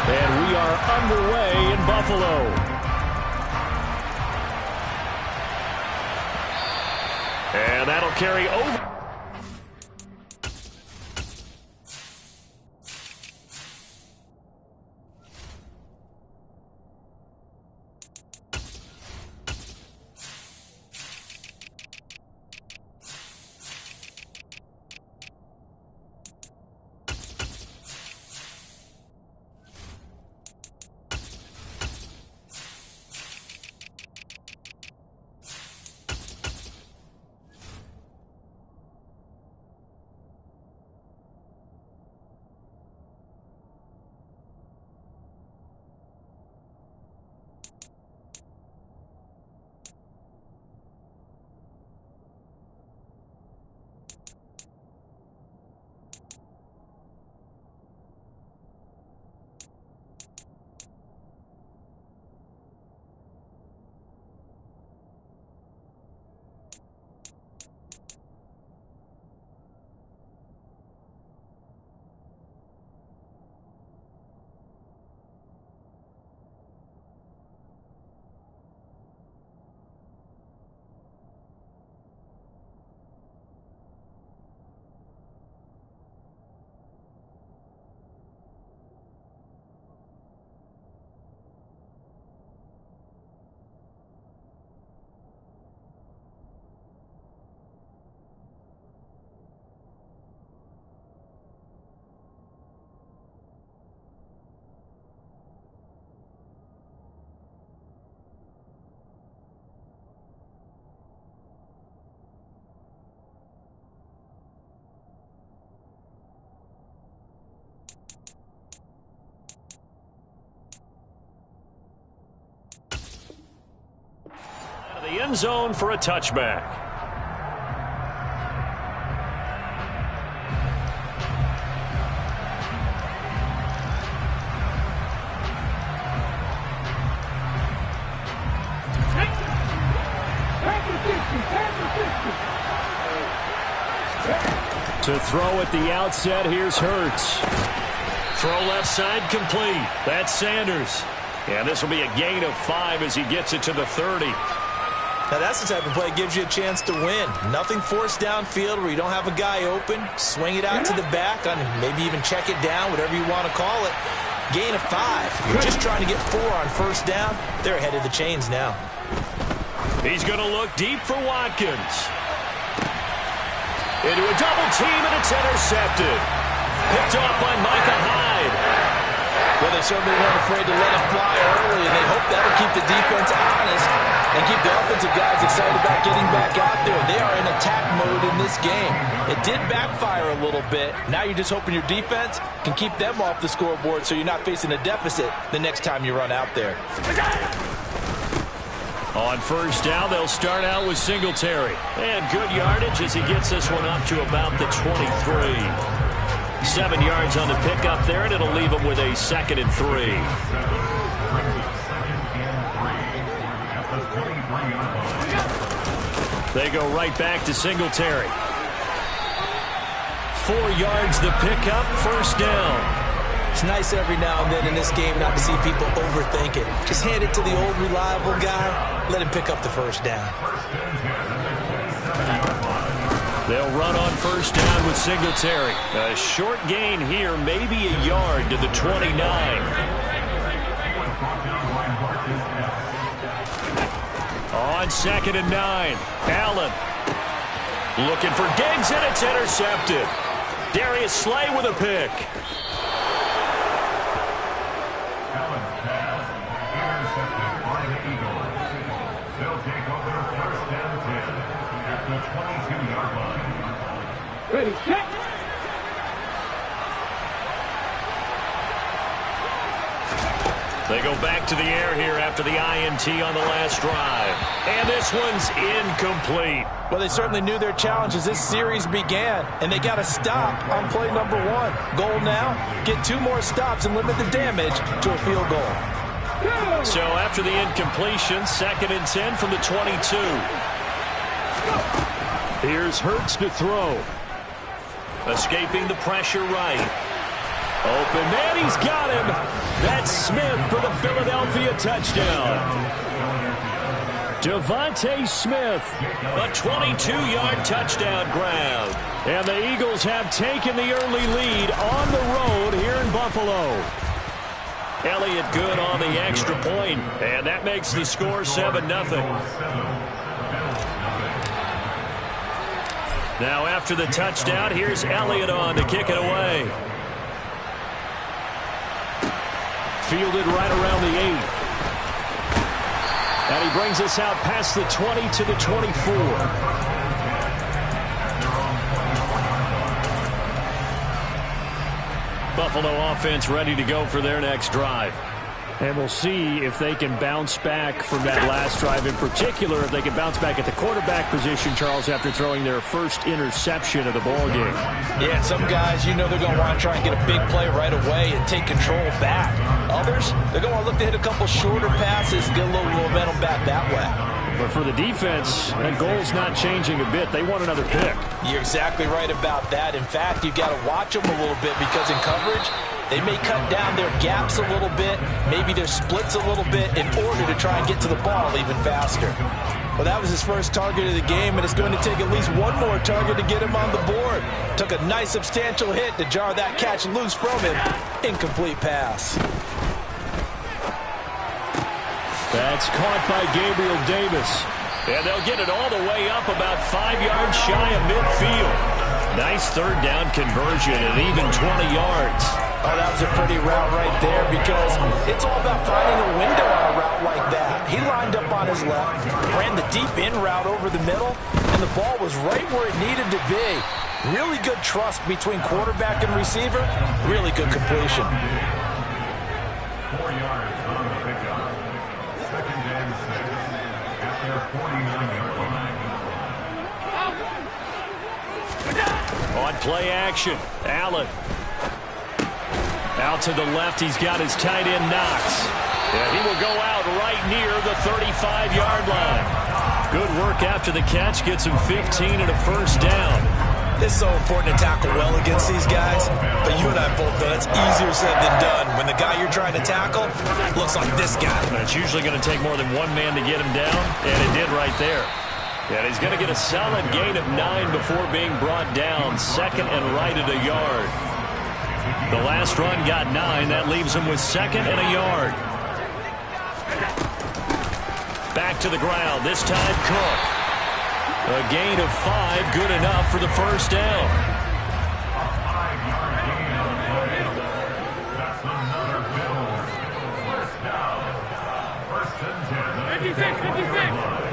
And we are underway in Buffalo. And that'll carry over. end zone for a touchback. To throw at the outset, here's Hurts. Throw left side complete. That's Sanders. And this will be a gain of 5 as he gets it to the 30. Now that's the type of play that gives you a chance to win. Nothing forced downfield where you don't have a guy open. Swing it out to the back, maybe even check it down, whatever you want to call it. Gain of 5. You're just trying to get 4 on first down. They're ahead of the chains now. He's going to look deep for Watkins. Into a double team, and it's intercepted. Picked off by Micah Hyde. Well, they certainly weren't afraid to let him fly early, and they hope that'll keep the defense honest and keep the offensive guys excited about getting back out there. They are in attack mode in this game. It did backfire a little bit. Now you're just hoping your defense can keep them off the scoreboard so you're not facing a deficit the next time you run out there. On first down, they'll start out with Singletary. And good yardage as he gets this one up to about the 23. 7 yards on the pickup there, and it'll leave him with a 2nd and 3. They go right back to Singletary. 4 yards the pickup, first down. It's nice every now and then in this game not to see people overthink it. Just hand it to the old reliable guy. Let him pick up the first down. They'll run on first down with Singletary. A short gain here, maybe a yard to the 29. On 2nd and 9, Allen. Looking for Diggs, and it's intercepted. Darius Slay with a pick. Ready, set. They go back to the air here after the INT on the last drive. And this one's incomplete. Well, they certainly knew their challenge as this series began, and they got to stop on play number 1. Goal now, get 2 more stops and limit the damage to a field goal. So after the incompletion, 2nd and 10 from the 22. Here's Hurts to throw. Escaping the pressure right. Open man, he's got him. That's Smith for the Philadelphia touchdown. Devontae Smith. A 22-yard touchdown grab. And the Eagles have taken the early lead on the road here in Buffalo. Elliott good on the extra point, and that makes the score 7-0. Now after the touchdown, here's Elliott on to kick it away. Fielded right around the 8. And he brings us out past the 20 to the 24. Buffalo offense ready to go for their next drive. And we'll see if they can bounce back from that last drive, in particular, if they can bounce back at the quarterback position, Charles, after throwing their first interception of the ballgame. Yeah, some guys, you know they're going to want to try and get a big play right away and take control back. Others, they're going to look to hit a couple shorter passes and get a little momentum back that way. But for the defense, that goal's not changing a bit. They want another pick. You're exactly right about that. In fact, you've got to watch them a little bit because in coverage, they may cut down their gaps a little bit, maybe their splits a little bit in order to try and get to the ball even faster. Well, that was his first target of the game, and it's going to take at least one more target to get him on the board. Took a nice substantial hit to jar that catch loose from him. Incomplete pass. That's caught by Gabriel Davis. And they'll get it all the way up about 5 yards shy of midfield. Nice third down conversion and even 20 yards. Oh, that was a pretty route right there because it's all about finding a window on a route like that. He lined up on his left, ran the deep in route over the middle, and the ball was right where it needed to be. Really good trust between quarterback and receiver. Really good completion. 4 yards on the pickup. 2nd and 6. At their the 49-yard line. On play action, Allen. Out to the left, he's got his tight end Knox. And he will go out right near the 35-yard line. Good work after the catch, gets him 15 and a first down. It's so important to tackle well against these guys, but you and I both know that's easier said than done. When the guy you're trying to tackle looks like this guy. And it's usually going to take more than one man to get him down, and it did right there. And he's going to get a solid gain of 9 before being brought down. Second and right at a yard. The last run got 9. That leaves him with second and a yard. Back to the ground. This time Cook. A gain of 5. Good enough for the first down. A 5-yard gain on the play. That's another Bills. First down. First and 10. 56, 56.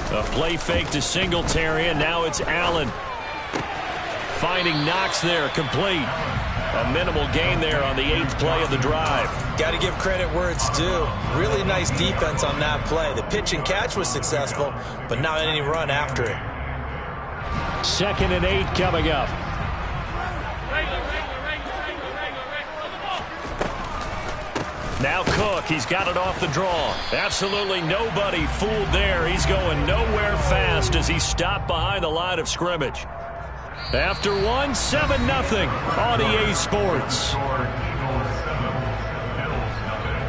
A play fake to Singletary, and now it's Allen. Finding Knox there, complete. A minimal gain there on the 8th play of the drive. Got to give credit where it's due. Really nice defense on that play. The pitch and catch was successful, but not any run after it. 2nd and 8 coming up. Now Cook, he's got it off the draw. Absolutely nobody fooled there. He's going nowhere fast as he stopped behind the line of scrimmage. After one, 7-0 on EA Sports. Eagles 7, Bills nothing.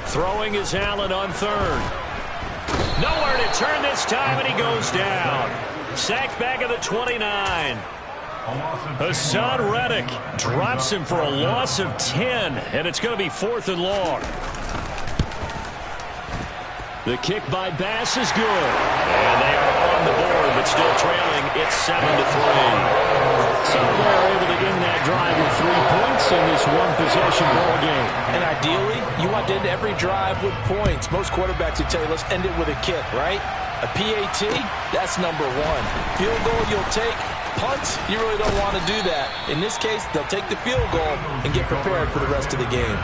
Throwing is Allen on 3rd. Nowhere to turn this time, and he goes down. Sacked back at the 29. Hassan Reddick drops him for a loss of 10, and it's going to be 4th and long. The kick by Bass is good. And they are on the board, but still trailing. It's 7-3. So they're able to end that drive with 3 points in this one-possession ball game. And ideally, you want to end every drive with points. Most quarterbacks would tell you, let's end it with a kick, right? A PAT, that's number 1. Field goal you'll take. Punts, you really don't want to do that. In this case, they'll take the field goal and get prepared for the rest of the game.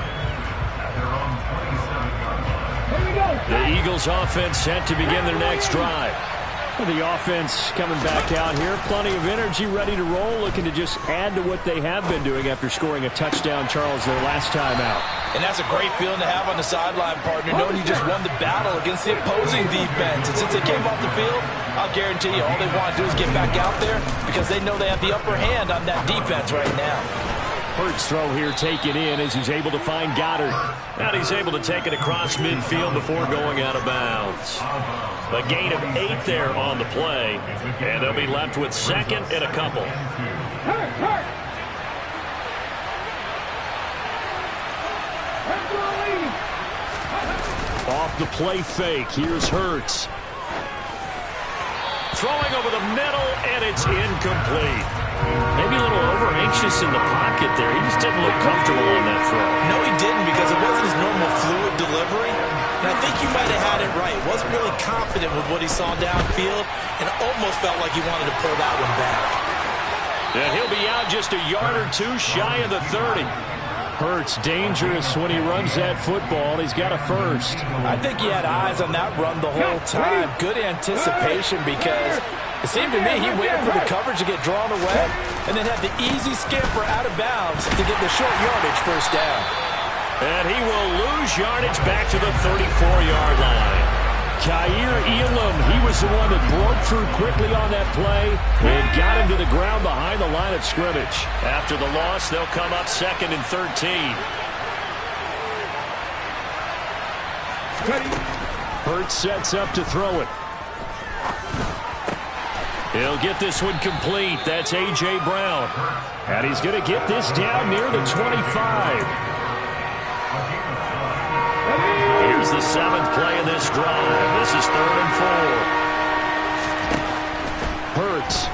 The Eagles offense set to begin their next drive. The offense coming back out here. Plenty of energy, ready to roll, looking to just add to what they have been doing after scoring a touchdown, Charles, their last time out. And that's a great feeling to have on the sideline, partner, knowing you just won the battle against the opposing defense. And since they came off the field, I'll guarantee you all they want to do is get back out there because they know they have the upper hand on that defense right now. Hurts throw here taken in as he's able to find Goddard. And he's able to take it across midfield before going out of bounds. A gain of 8 there on the play, and they'll be left with 2nd and a couple. Off the play fake, here's Hurts. Throwing over the middle, and it's incomplete. Maybe a little over-anxious in the pocket there. He just didn't look comfortable on that throw. No, he didn't because it wasn't his normal fluid delivery. And I think you might have had it right. Wasn't really confident with what he saw downfield and almost felt like he wanted to pull that one back. And he'll be out just a yard or 2 shy of the 30. Hurts dangerous when he runs that football. He's got a first. I think he had eyes on that run the whole time. Good anticipation because it seemed to me he waited for the coverage to get drawn away and then had the easy scamper out of bounds to get the short yardage first down. And he will lose yardage back to the 34-yard line. Khair Elam, he was the one that broke through quickly on that play and got him to the ground behind the line of scrimmage. After the loss, they'll come up 2nd and 13. Hurts sets up to throw it. He'll get this one complete. That's A.J. Brown. And he's going to get this down near the 25. Here's the 7th play of this drive. This is 3rd and 4. Hurts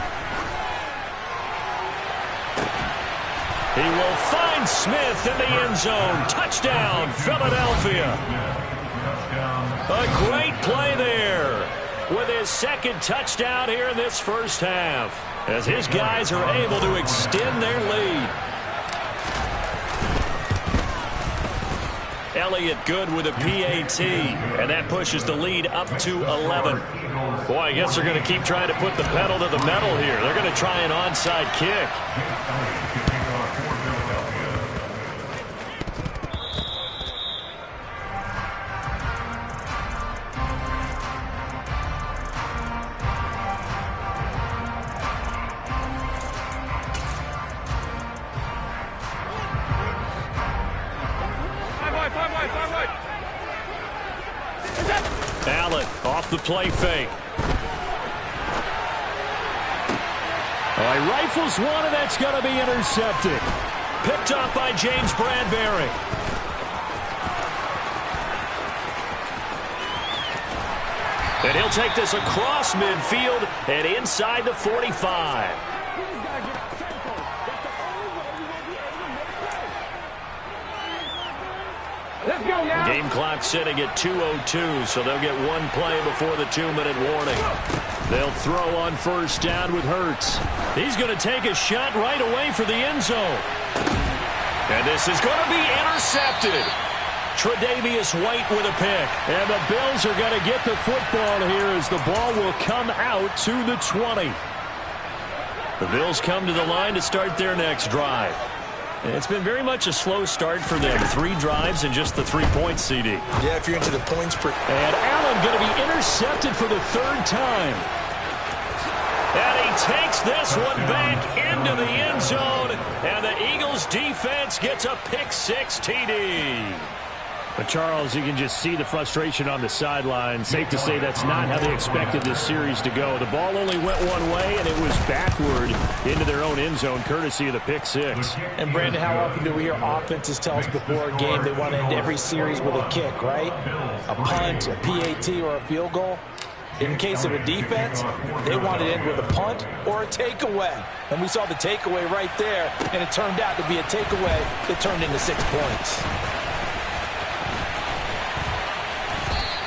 He will find Smith in the end zone. Touchdown, Philadelphia. A great play there with his second touchdown here in this first half, as his guys are able to extend their lead. Elliott good with a PAT, and that pushes the lead up to 11. Boy, I guess they're going to keep trying to put the pedal to the metal here. They're going to try an onside kick. Allen off the play fake. Oh, he rifles one, and that's going to be intercepted. Picked off by James Bradbury. And he'll take this across midfield and inside the 45. Let's go now. Game clock sitting at 2:02, so they'll get one play before the 2-minute warning. They'll throw on first down with Hurts. He's going to take a shot right away for the end zone. And this is going to be intercepted. Tre'Davious White with a pick. And the Bills are going to get the football here as the ball will come out to the 20. The Bills come to the line to start their next drive. It's been very much a slow start for them. 3 drives and just the 3 points, CD. Yeah, if you're into the points per... And Allen going to be intercepted for the 3rd time. And he takes this one back into the end zone. And the Eagles defense gets a pick-6 TD. But Charles, you can just see the frustration on the sideline. Safe to say that's not how they expected this series to go. The ball only went one way, and it was backward into their own end zone, courtesy of the pick-6. And, Brandon, how often do we hear offenses tell us before a game they want to end every series with a kick, right? A punt, a PAT, or a field goal. In case of a defense, they want to end with a punt or a takeaway. And we saw the takeaway right there, and it turned out to be a takeaway that turned into 6 points.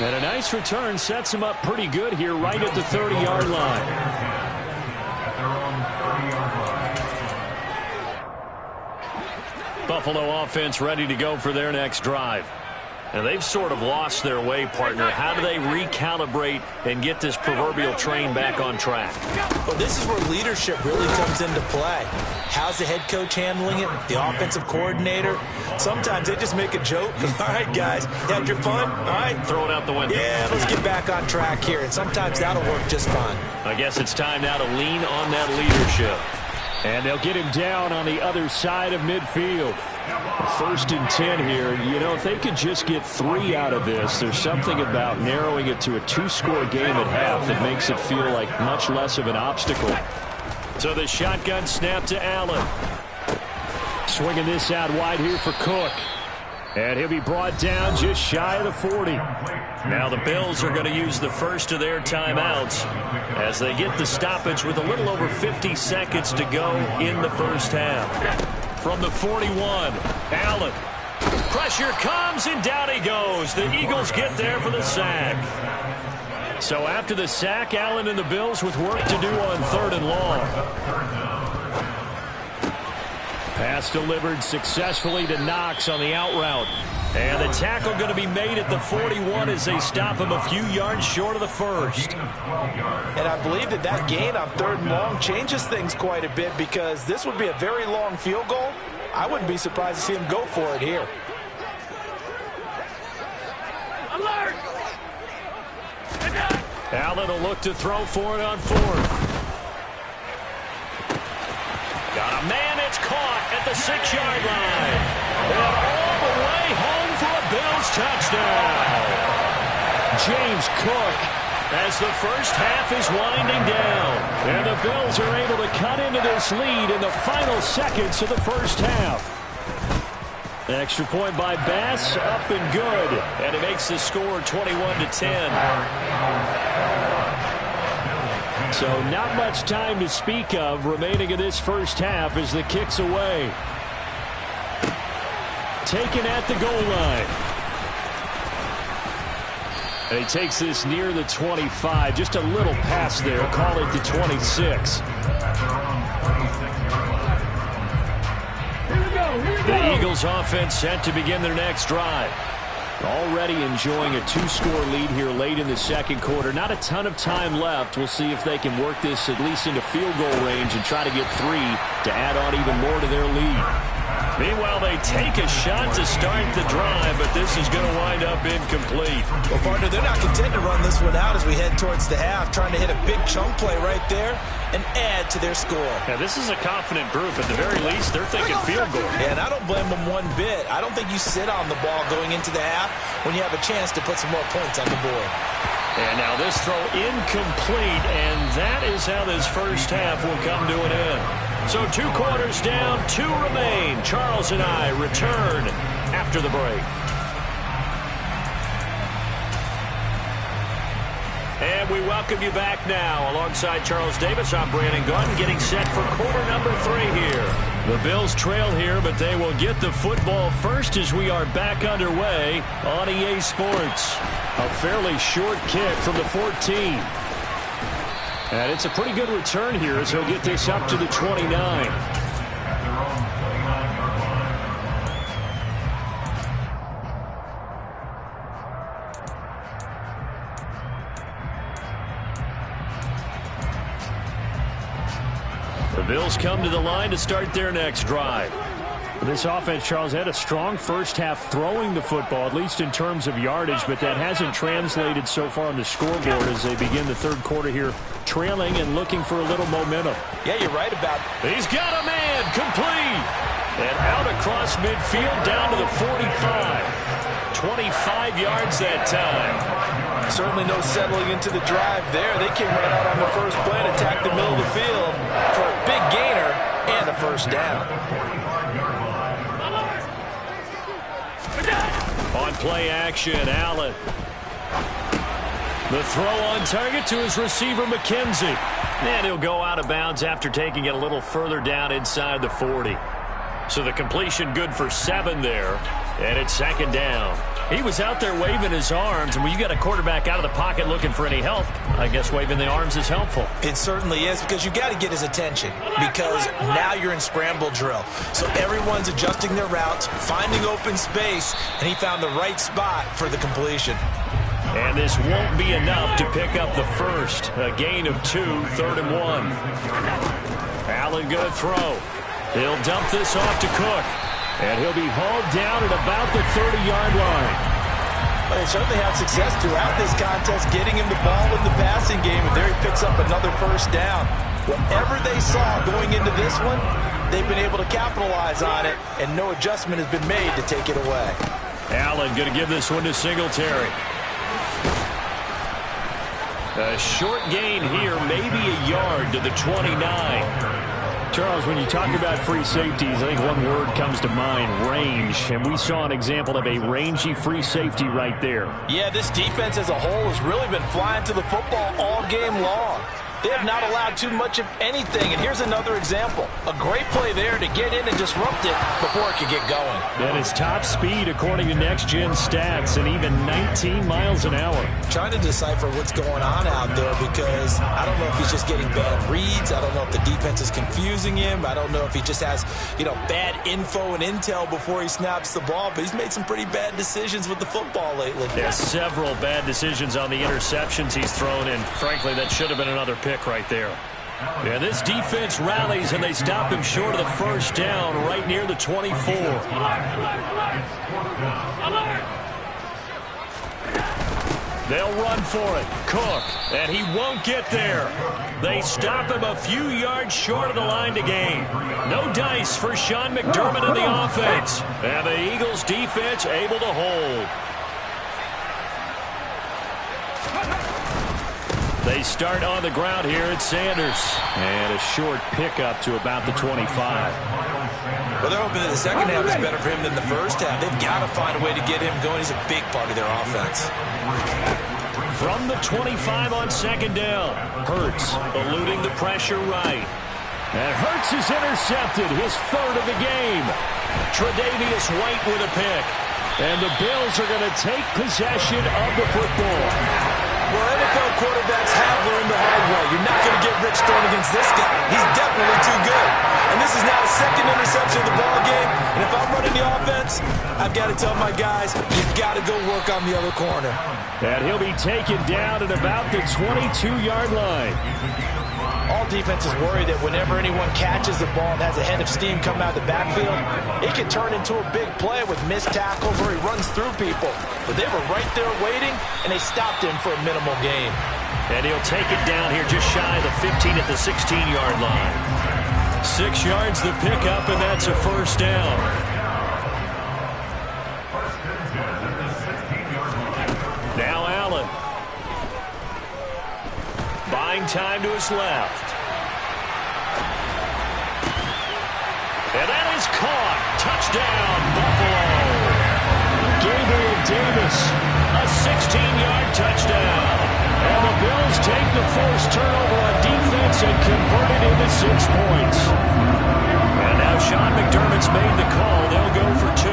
And a nice return sets him up pretty good here right at the 30-yard line. Buffalo offense ready to go for their next drive. And they've sort of lost their way, partner. How do they recalibrate and get this proverbial train back on track? Well, this is where leadership really comes into play. How's the head coach handling it? The offensive coordinator? Sometimes they just make a joke. All right, guys, you had your fun? All right. Throw it out the window. Yeah, let's get back on track here. And sometimes that'll work just fine. I guess it's time now to lean on that leadership. And they'll get him down on the other side of midfield. 1st and 10 here. You know, if they could just get 3 out of this, there's something about narrowing it to a 2-score game at half that makes it feel like much less of an obstacle. So the shotgun snap to Allen. Swinging this out wide here for Cook. And he'll be brought down just shy of the 40. Now the Bills are going to use the first of their timeouts as they get the stoppage with a little over 50 seconds to go in the first half. From the 41, Allen. Pressure comes, and down he goes. The Eagles get there for the sack. So after the sack, Allen and the Bills with work to do on 3rd and long. Pass delivered successfully to Knox on the out route. And the tackle going to be made at the 41 as they stop him a few yards short of the 1st. And I believe that gain on 3rd and long changes things quite a bit, because this would be a very long field goal. I wouldn't be surprised to see him go for it here. Alert! Allen will look to throw for it on 4th. Got a man, it's caught at the 6-yard line. And all the way home for a Bills touchdown. James Cook, as the first half is winding down. And the Bills are able to cut into this lead in the final seconds of the first half. An extra point by Bass, up and good. And it makes the score 21-10. So not much time to speak of remaining in this first half as the kick's away. taken at the goal line. And he takes this near the 25. Just a little pass there. Call it the 26. The Eagles offense set to begin their next drive. Already enjoying a 2-score lead here late in the second quarter. Not a ton of time left. We'll see if they can work this at least into field goal range and try to get 3 to add on even more to their lead. Meanwhile, they take a shot to start the drive, but this is going to wind up incomplete. Well, partner, they're not content to run this one out as we head towards the half, trying to hit a big chunk play right there and add to their score. Now, this is a confident group. At the very least, they're thinking field goal. Yeah, and I don't blame them one bit. I don't think you sit on the ball going into the half when you have a chance to put some more points on the board. And now this throw incomplete, and that is how this first half will come to an end. So 2 quarters down, 2 remain. Charles and I return after the break. And we welcome you back now. Alongside Charles Davis, I'm Brandon Gaudin, getting set for quarter number 3 here. The Bills trail here, but they will get the football first as we are back underway on EA Sports. A fairly short kick from the 14. And it's a pretty good return here as he'll get this up to the 29. The Bills come to the line to start their next drive. This offense, Charles, had a strong first half throwing the football, at least in terms of yardage, but that hasn't translated so far on the scoreboard as they begin the third quarter here, trailing and looking for a little momentum. Yeah, you're right about it. He's got a man, complete. And out across midfield down to the 45. 25 yards that time. Certainly no settling into the drive there. They came right out on the first play and attacked the middle of the field for a big gainer and a first down. On play action, Allen. The throw on target to his receiver, McKenzie. And he'll go out of bounds after taking it a little further down inside the 40. So the completion good for 7 there. And it's second down. He was out there waving his arms, and when you got a quarterback out of the pocket looking for any help, I guess waving the arms is helpful. It certainly is, because you got to get his attention, because now you're in scramble drill. So everyone's adjusting their routes, finding open space, and he found the right spot for the completion. And this won't be enough to pick up the first. A gain of 2, 3rd and 1. Allen going to throw. He'll dump this off to Cook. And he'll be hauled down at about the 30-yard line. Well, they certainly had success throughout this contest, getting him the ball in the passing game, and there he picks up another first down. Whatever they saw going into this one, they've been able to capitalize on it, and no adjustment has been made to take it away. Allen going to give this one to Singletary. A short gain here, maybe a yard to the 29. Charles, when you talk about free safeties, I think one word comes to mind, range. And we saw an example of a rangy free safety right there. Yeah, this defense as a whole has really been flying to the football all game long. They have not allowed too much of anything. And here's another example. A great play there to get in and disrupt it before it could get going. That is top speed according to next-gen stats, and even 19 miles an hour. Trying to decipher what's going on out there, because I don't know if he's just getting bad reads. I don't know if the defense is confusing him. I don't know if he just has, bad info and intel before he snaps the ball. But he's made some pretty bad decisions with the football lately. Yeah, several bad decisions on the interceptions he's thrown, and frankly, that should have been another pick right there. Yeah, this defense rallies, and they stop him short of the first down right near the 24. They'll run for it. Cook, and he won't get there. They stop him a few yards short of the line to gain. No dice for Sean McDermott in the offense. And the Eagles defense able to hold. They start on the ground here at Sanders. And a short pickup to about the 25. Well, they're hoping that the second half is better for him than the first half. They've got to find a way to get him going. He's a big part of their offense. From the 25 on second down. Hurts eluding the pressure right. And Hurts is intercepted, his third of the game. Tre'Davious White with a pick. And the Bills are going to take possession of the football. Well, NFL quarterbacks have learned the hard way. You're not going to get rich throwing against this guy. He's definitely too good. And this is now the second interception of the ball game. And if I'm running the offense, I've got to tell my guys, you've got to go work on the other corner. And he'll be taken down at about the 22-yard line. All defenses worry that whenever anyone catches the ball and has a head of steam coming out of the backfield, it can turn into a big play with missed tackles or he runs through people. But they were right there waiting, and they stopped him for a minimal gain. And he'll take it down here just shy of the 15 at the 16-yard line. 6 yards the pickup, and that's a first down. Now Allen. Buying time to his left. And that is caught. Touchdown, Buffalo. Gabriel Davis, A 16-yard touchdown. and the Bills take the forced turnover on defense and convert it into 6 points. And now Sean McDermott's made the call. They'll go for 2.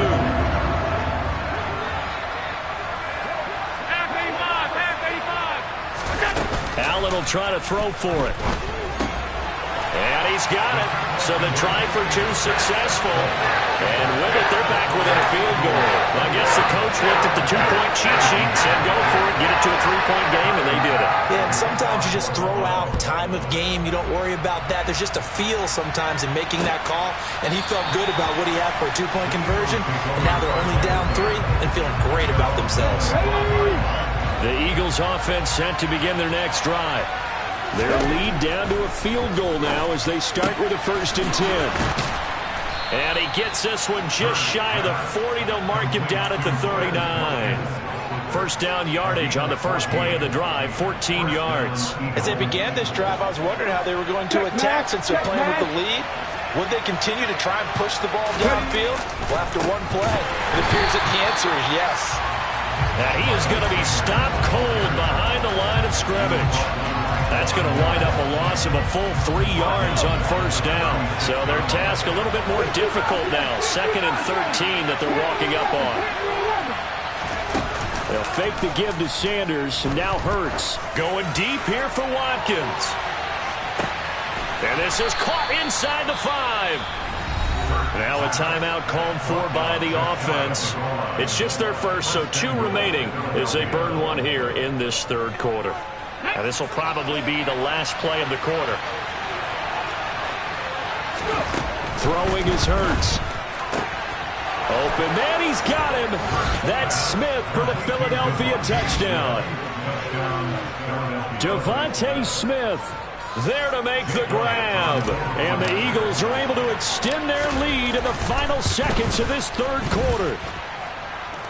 Allen will try to throw for it. And he's got it. So the try for 2 successful. And with it, they're back within a field goal. I guess the coach looked at the 2-point cheat sheet, said go for it, get it to a 3-point game, and they did it. Yeah, and sometimes you just throw out time of game. You don't worry about that. There's just a feel sometimes in making that call, and he felt good about what he had for a 2-point conversion, and now they're only down 3 and feeling great about themselves. The Eagles offense set to begin their next drive. Their lead down to a field goal now as they start with a 1st and 10. And he gets this one just shy of the 40. They'll mark him down at the 39. First down yardage on the first play of the drive, 14 yards. As they began this drive, I was wondering how they were going to attack since they're playing with the lead. Would they continue to try and push the ball downfield? Well, after one play, it appears that the answer is yes. Now he is going to be stopped cold behind the line of scrimmage. That's going to wind up a loss of a full 3 yards on first down. So their task a little bit more difficult now. 2nd and 13 that they're walking up on. They'll fake the give to Sanders, and now Hurts. Going deep here for Watkins. And this is caught inside the 5. Now a timeout called for by the offense. It's just their first, so 2 remaining as they burn 1 here in this 3rd quarter. And this will probably be the last play of the quarter. Throwing is Hurts. Open man, he's got him. That's Smith for the Philadelphia touchdown. Devontae Smith there to make the grab. And the Eagles are able to extend their lead in the final seconds of this 3rd quarter.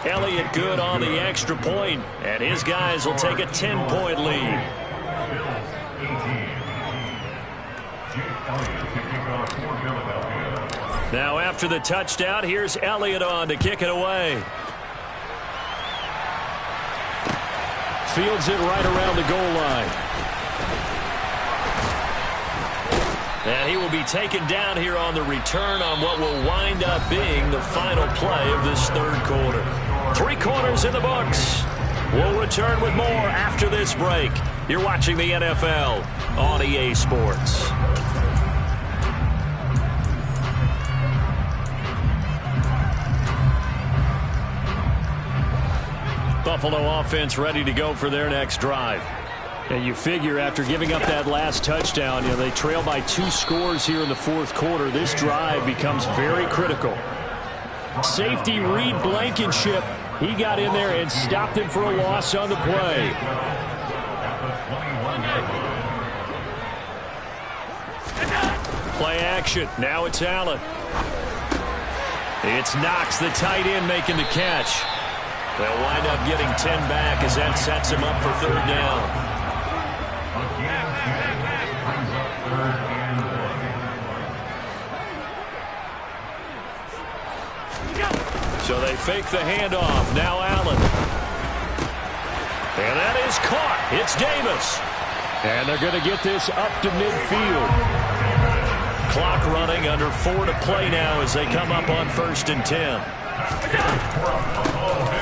Elliott good on the extra point, and his guys will take a 10-point lead. Now after the touchdown, here's Elliott on to kick it away. Fields it right around the goal line. And he will be taken down here on the return on what will wind up being the final play of this 3rd quarter. 3 quarters in the books. We'll return with more after this break. You're watching the NFL on EA Sports. Buffalo offense ready to go for their next drive. And you figure after giving up that last touchdown, they trail by 2 scores here in the 4th quarter. This drive becomes very critical. Safety Reed Blankenship, he got in there and stopped him for a loss on the play. Play action. Now it's Allen. It's Knox, the tight end, making the catch. They'll wind up getting 10 back as that sets him up for 3rd down. So they fake the handoff. Now Allen. And that is caught. It's Davis. And they're going to get this up to midfield. Clock running, under 4 to play now as they come up on 1st and 10.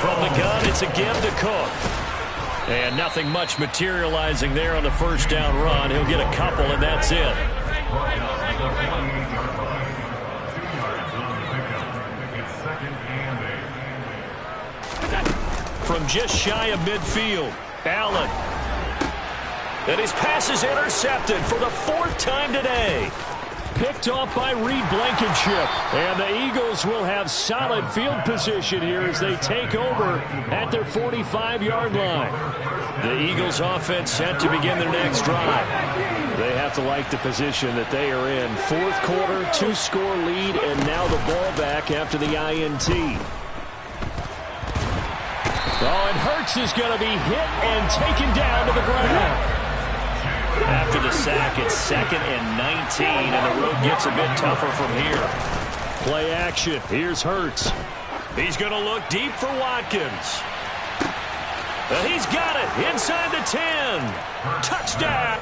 From the gun, it's a give to Cook. And nothing much materializing there on the first down run. He'll get a couple, and that's it. From just shy of midfield, Allen. And his pass is intercepted for the 4th time today. Picked off by Reed Blankenship. And the Eagles will have solid field position here as they take over at their 45-yard line. The Eagles offense set to begin their next drive. They have to like the position that they are in. 4th quarter, 2-score lead, and now the ball back after the INT. Oh, and Hurts is going to be hit and taken down to the ground. After the sack, it's 2nd and 19, and the road gets a bit tougher from here. Play action. Here's Hurts. He's going to look deep for Watkins. He's got it inside the 10. Touchdown.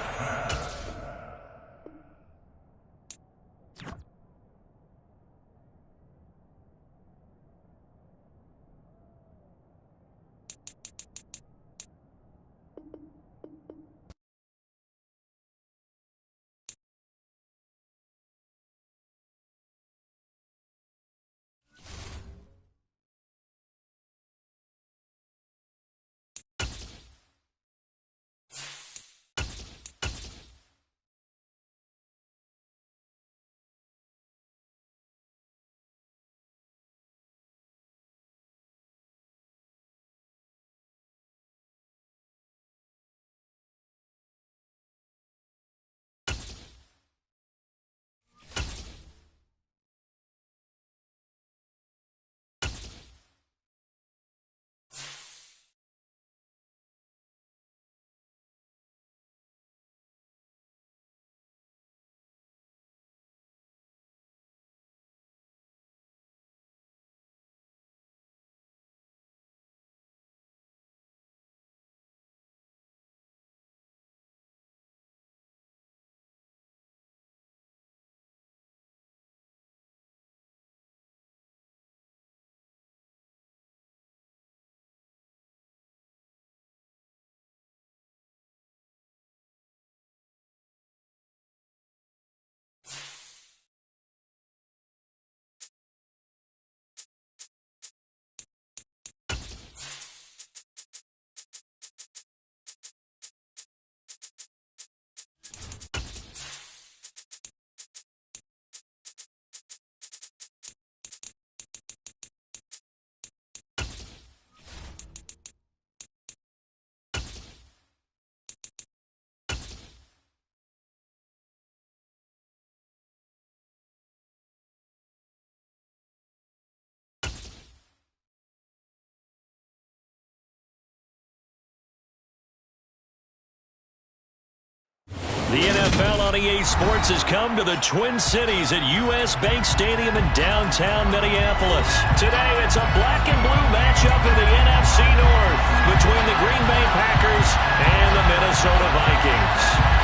The NFL on EA Sports has come to the Twin Cities at U.S. Bank Stadium in downtown Minneapolis. Today, it's a black and blue matchup in the NFC North between the Green Bay Packers and the Minnesota Vikings.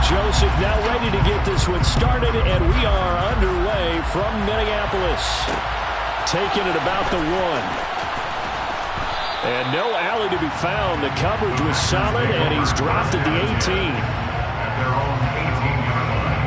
Joseph now ready to get this one started, and we are underway from Minneapolis. Taking it about the 1. And no alley to be found. The coverage was solid, and he's dropped at the 18. At their own 18-yard line.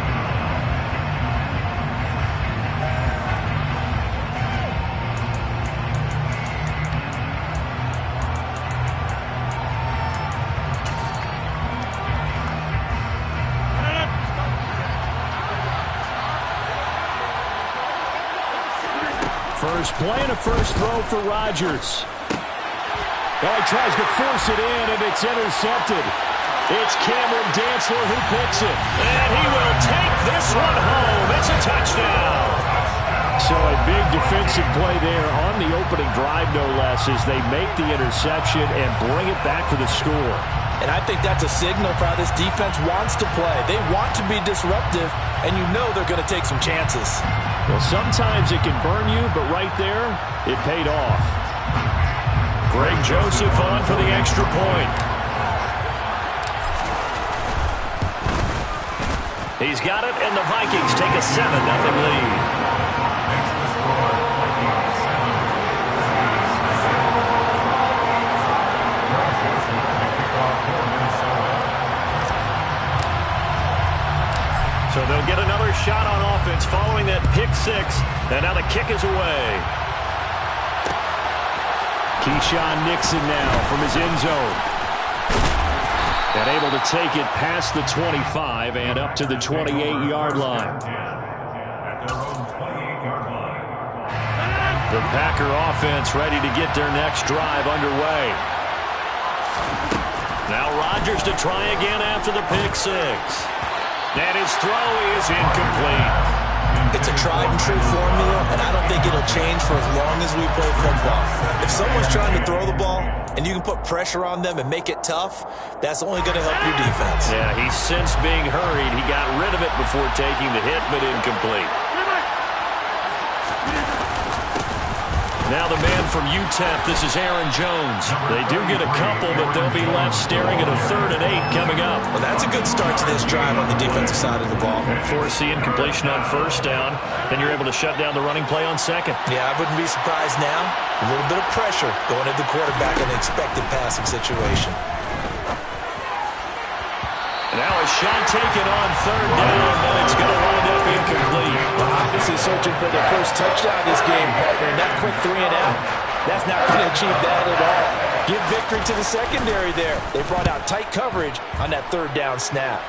First play and a first throw for Rodgers. Oh, he tries to force it in, and it's intercepted. It's Cameron Dantzler who picks it. And he will take this one home. It's a touchdown. So a big defensive play there on the opening drive, no less, as they make the interception and bring it back for the score. And I think that's a signal for how this defense wants to play. They want to be disruptive, and you know they're going to take some chances. Well, sometimes it can burn you, but right there, it paid off. Greg Joseph on for the extra point. He's got it, and the Vikings take a 7-0 lead. So they'll get another shot on offense following that pick six, and now the kick is away. Keyshawn Nixon now from his end zone. And able to take it past the 25 and up to the 28-yard line. The Packer offense ready to get their next drive underway. Now Rodgers to try again after the pick six. And his throw is incomplete. It's a tried-and-true formula, and I don't think it'll change for as long as we play football. If someone's trying to throw the ball and you can put pressure on them and make it tough, that's only going to help your defense. Yeah, he sensed being hurried. He got rid of it before taking the hit, but incomplete. Now the man from UTEP, this is Aaron Jones. They do get a couple, but they'll be left staring at a 3rd and 8 coming up. Well, that's a good start to this drive on the defensive side of the ball. Force the incompletion on 1st down. Then you're able to shut down the running play on 2nd. Yeah, I wouldn't be surprised now. A little bit of pressure going at the quarterback in an expected passing situation. Now a shot taken on 3rd down, but it's going to wind up incomplete. Obviously searching for their first touchdown this game, partner, and that quick 3 and out. That's not going to achieve that at all. Give victory to the secondary there. They brought out tight coverage on that 3rd down snap.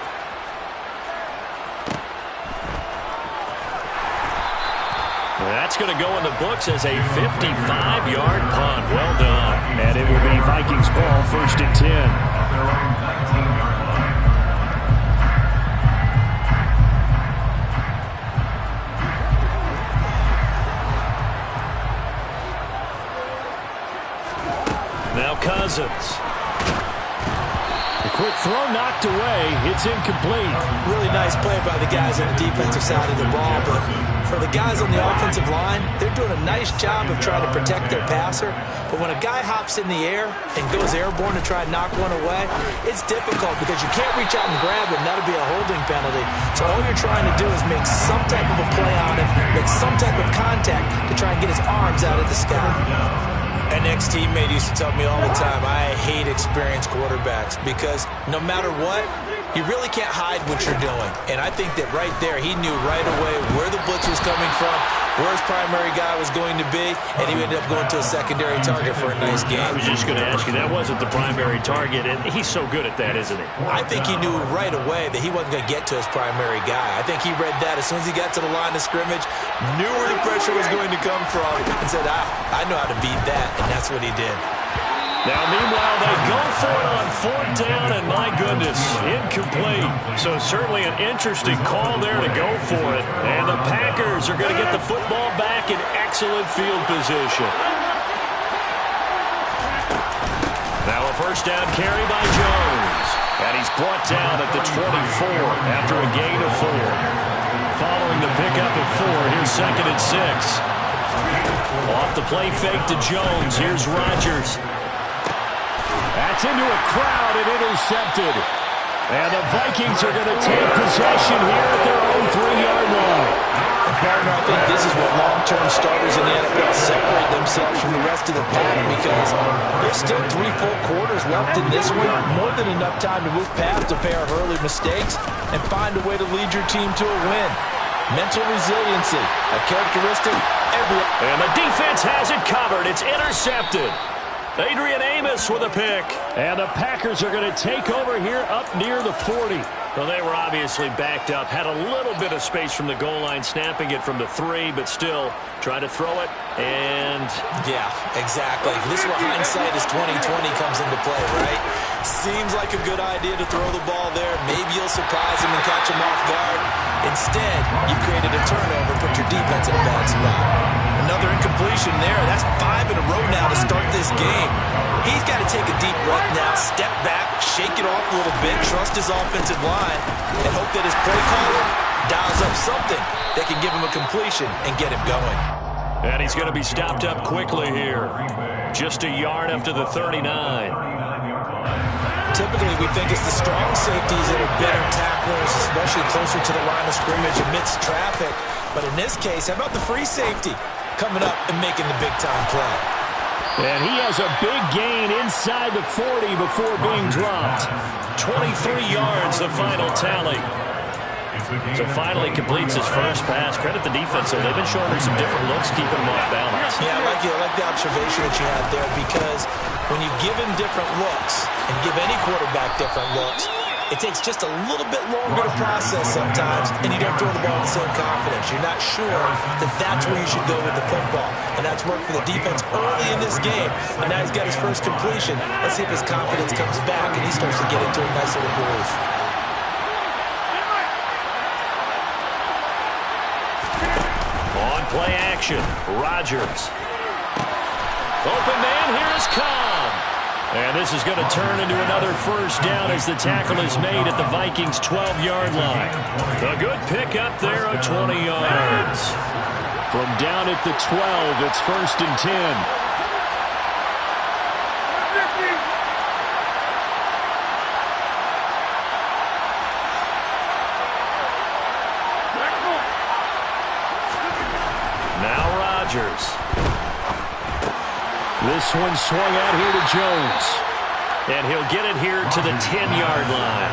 That's going to go in the books as a 55-yard punt. Well done. And it will be Vikings ball, 1st and 10. Now Cousins. A quick throw knocked away. It's incomplete. Really nice play by the guys on the defensive side of the ball, but for the guys on the offensive line, they're doing a nice job of trying to protect their passer. But when a guy hops in the air and goes airborne to try and knock one away, it's difficult because you can't reach out and grab it, and that'll be a holding penalty. So all you're trying to do is make some type of a play on him, make some type of contact to try and get his arms out of the sky. An ex-teammate used to tell me all the time, I hate experienced quarterbacks because no matter what, you really can't hide what you're doing. And I think that right there, he knew right away where the blitz was coming from, where his primary guy was going to be, and he ended up going to a secondary target for a nice game. I was just going to ask you, that wasn't the primary target, and he's so good at that, isn't he? I think he knew right away that he wasn't going to get to his primary guy. I think he read that as soon as he got to the line of scrimmage, knew where the pressure was going to come from, and said, I know how to beat that, and that's what he did. Now, meanwhile, they go for it on 4th down, and my goodness, incomplete. So certainly an interesting call there to go for it. And the Packers are going to get the football back in excellent field position. Now a 1st down carry by Jones. And he's brought down at the 24 after a gain of 4. Following the pickup of 4, here's 2nd and 6. Off the play fake to Jones. Here's Rodgers. That's into a crowd and intercepted. And the Vikings are going to take possession here at their own 3-yard line. And partner, I think this is what long-term starters in the NFL separate themselves from the rest of the pack because there's still 3 full quarters left in this one. More than enough time to move past a pair of early mistakes and find a way to lead your team to a win. Mental resiliency, a characteristic every... And the defense has it covered. It's intercepted. Adrian Amos with a pick. And the Packers are going to take over here up near the 40. Well, they were obviously backed up. Had a little bit of space from the goal line, snapping it from the 3, but still trying to throw it. And... yeah, exactly. This is where hindsight is 20/20 comes into play, right? Seems like a good idea to throw the ball there. Maybe you'll surprise him and catch him off guard. Instead, you created a turnover, put your defense in a bad spot. Another incompletion there. That's 5 in a row now to start this game. He's got to take a deep breath now, step back, shake it off a little bit, trust his offensive line, and hope that his play caller dials up something that can give him a completion and get him going. And he's going to be stopped up quickly here. Just a yard up to the 39. Typically, we think it's the strong safeties that are better tacklers, especially closer to the line of scrimmage amidst traffic. But in this case, how about the free safety coming up and making the big-time play? And he has a big gain inside the 40 before being dropped. 23 yards, the final tally. So finally completes his first pass. Credit the defense, so they've been showing him some different looks, keeping him off balance. Yeah, I like the observation that you had there, because when you give him different looks and give any quarterback different looks, it takes just a little bit longer to process sometimes, and you don't throw the ball with the same confidence. You're not sure that that's where you should go with the football. And that's worked for the defense early in this game. And now he's got his first completion. Let's see if his confidence comes back and he starts to get into a nice little groove. On play action, Rodgers. Open man, here's Cobb. And this is going to turn into another first down as the tackle is made at the Vikings' 12-yard line. A good pickup there of 20 yards. From down at the 12, it's 1st and 10. This one swung out here to Jones. And he'll get it here to the 10-yard line.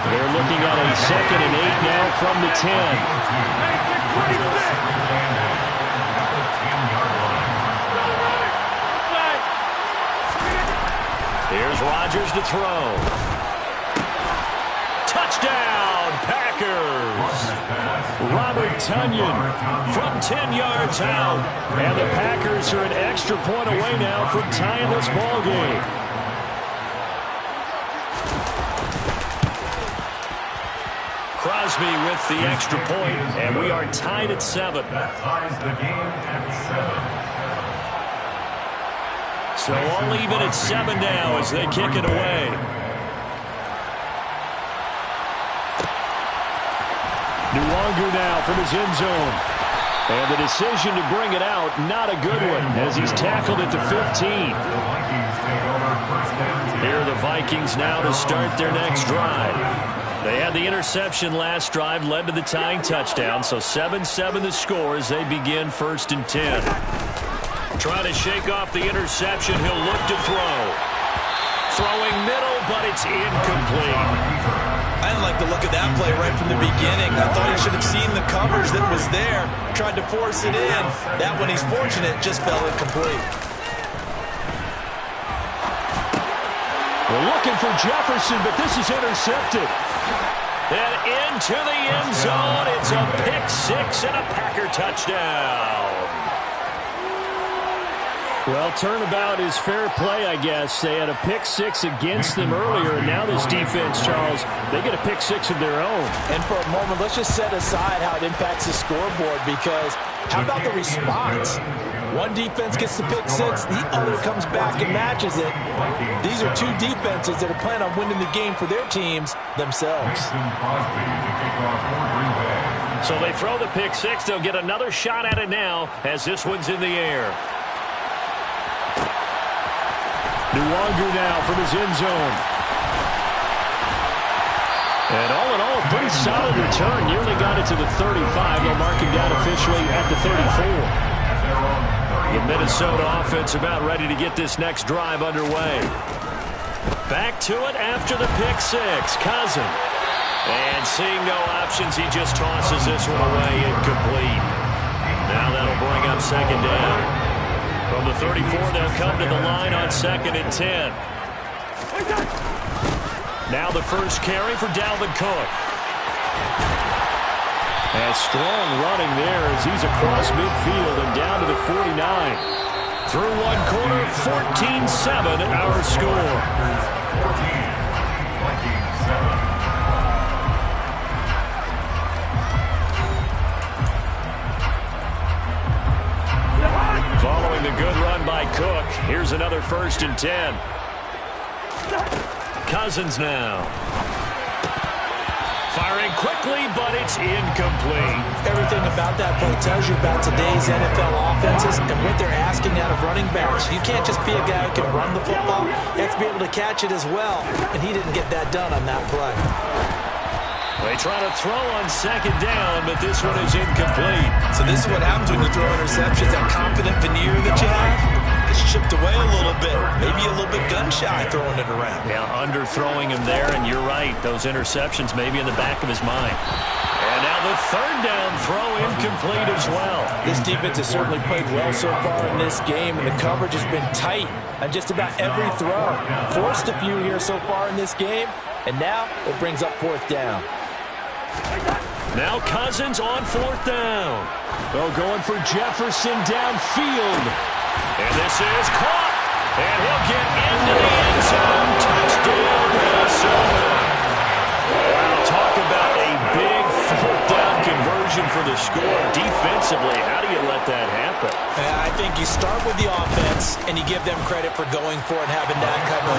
They're looking at a 2nd and 8 now from the 10. Here's Rodgers to throw. Touchdown, Packers. Robert Tonyan from 10 yards out. And the Packers are an extra point away now from tying this ball game. Crosby with the extra point, and we are tied at 7. That ties the game at 7. So all even at 7 now as they kick it away. Nwangu now from his end zone. And the decision to bring it out, not a good one, as he's tackled at the 15. Here are the Vikings now to start their next drive. They had the interception last drive, led to the tying touchdown, so 7-7 the score as they begin 1st and 10. Trying to shake off the interception, he'll look to throw. Throwing middle, but it's incomplete. I didn't like the look of that play right from the beginning. I thought he should have seen the coverage that was there, tried to force it in. That one, he's fortunate, just fell incomplete. We're looking for Jefferson, but this is intercepted. And into the end zone, it's a pick-6 and a Packer touchdown. Well, turnabout is fair play, I guess. They had a pick-6 against them earlier, and now this defense, Charles, they get a pick-6 of their own. And for a moment, let's just set aside how it impacts the scoreboard, because how about the response? One defense gets the pick-6, the other comes back and matches it. These are two defenses that are planning on winning the game for their teams themselves. So they throw the pick-6. They'll get another shot at it now as this one's in the air. Nwangu now from his end zone. And all in all, a pretty solid return. Nearly got it to the 35. They'll mark him down officially at the 34. The Minnesota offense about ready to get this next drive underway. Back to it after the pick-6. Cousin. And seeing no options, he just tosses this one away, incomplete. Now that'll bring up 2nd down. From the 34, they'll come to the line on 2nd and 10. Now the first carry for Dalvin Cook. And strong running there as he's across midfield and down to the 49. Through one quarter, 14-7 our score. Following the good run by Cook, here's another 1st and 10. Cousins now. Firing quickly, but it's incomplete. Everything about that play tells you about today's NFL offenses and what they're asking out of running backs. You can't just be a guy who can run the football. You have to be able to catch it as well, and he didn't get that done on that play. They try to throw on second down, but this one is incomplete. So this is what happens when you throw interceptions. That confident veneer that you have gets chipped away a little bit. Maybe a little bit gun-shy throwing it around. Yeah, underthrowing him there, and you're right. Those interceptions may be in the back of his mind. And now the third down throw incomplete as well. This defense has certainly played well so far in this game, and the coverage has been tight on just about every throw. Forced a few here so far in this game, and now it brings up fourth down. Now Cousins on fourth down. Oh, going for Jefferson downfield. And this is caught. And he'll get into the end zone. Touchdown, Minnesota. Wow, talk about a big fourth down conversion for the score. Defensively, how do you let that happen? I think you start with the offense, and you give them credit for going for it and having that kind of,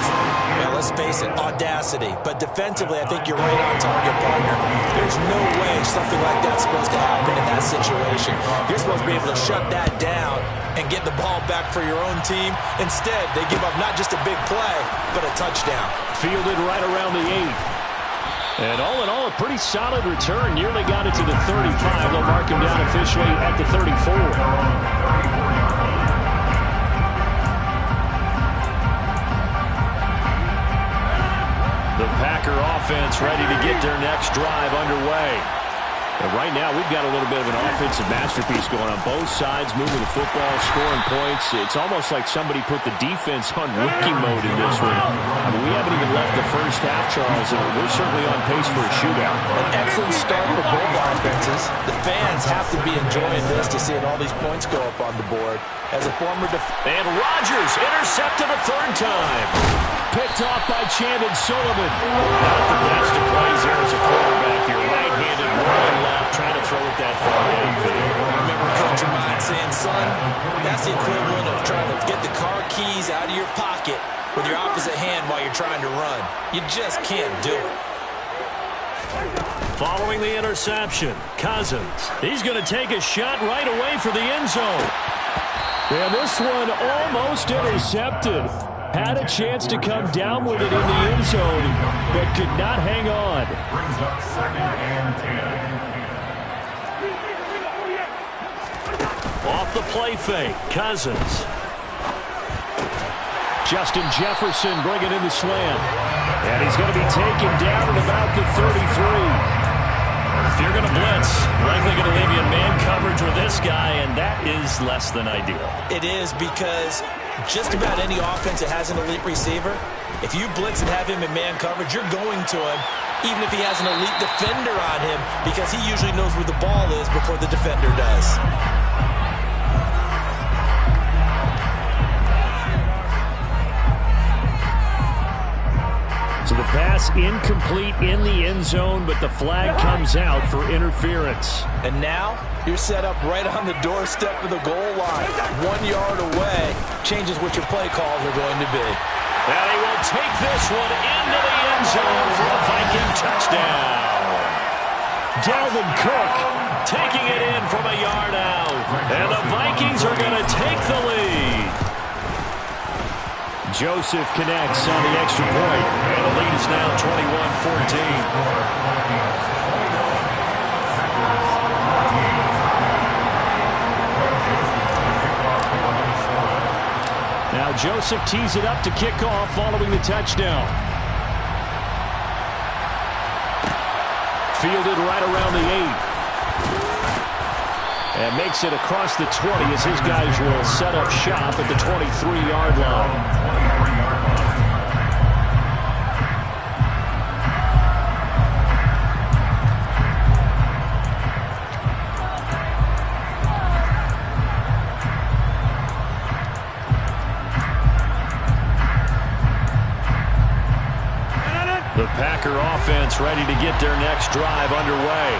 well, let's face it, audacity. But defensively, I think you're right on target, partner. There's no way something like that's supposed to happen in that situation. You're supposed to be able to shut that down and get the ball back for your own team. Instead, they give up not just a big play, but a touchdown. Fielded right around the 8. And all in all, a pretty solid return. Nearly got it to the 35. They'll mark him down officially at the 34. The Packer offense ready to get their next drive underway. And right now, we've got a little bit of an offensive masterpiece going on both sides, moving the football, scoring points. It's almost like somebody put the defense on rookie mode in this one. I mean, we haven't even left the first half, Charles, and we're certainly on pace for a shootout. An excellent start for both offenses. The fans have to be enjoying this to see all these points go up on the board. As a former and Rodgers intercepted a third time. Picked off by Chandon Sullivan. Not the best of plays here as a quarterback here. Right-handed, rolling left, trying to throw it that far downfield. I remember Coach of mine saying, son, that's the equivalent of trying to get the car keys out of your pocket with your opposite hand while you're trying to run. You just can't do it. Following the interception, Cousins. He's going to take a shot right away for the end zone. And this one almost intercepted. Had a chance to come down with it in the end zone, but could not hang on. Brings up second and 10. Off the play fake, Cousins. Justin Jefferson bringing in the slam. And he's going to be taken down at about the 33. If you're going to blitz, likely going to leave you in man coverage with this guy, and that is less than ideal. It is, because just about any offense that has an elite receiver, if you blitz and have him in man coverage, you're going to him, even if he has an elite defender on him, because he usually knows where the ball is before the defender does. So the pass incomplete in the end zone, but the flag comes out for interference. And now you're set up right on the doorstep of the goal line. 1 yard away changes what your play calls are going to be. And he will take this one into the end zone for a Viking touchdown. Dalvin Cook taking it in from a yard out. And the Vikings are going to take the lead. Joseph connects on the extra point. And the lead is now 21-14. Now Joseph tees it up to kick off following the touchdown. Fielded right around the 8. And makes it across the 20 as his guys will set up shop at the 23-yard line. The Packer offense ready to get their next drive underway.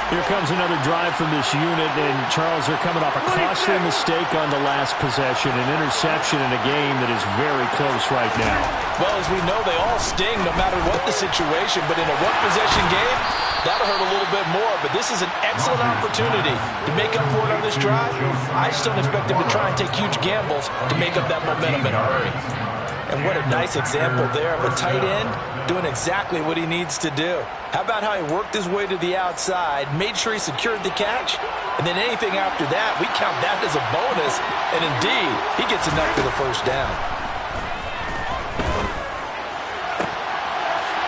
Here comes another drive from this unit, and Charles, they're coming off a costly mistake on the last possession, an interception in a game that is very close right now. Well, as we know, they all sting no matter what the situation, but in a one-possession game, that'll hurt a little bit more, but this is an excellent opportunity to make up for it on this drive. I just don't expect them to try and take huge gambles to make up that momentum in a hurry. And what a nice example there of a tight end doing exactly what he needs to do. How about how he worked his way to the outside, made sure he secured the catch, and then anything after that, we count that as a bonus, and indeed, he gets enough for the first down.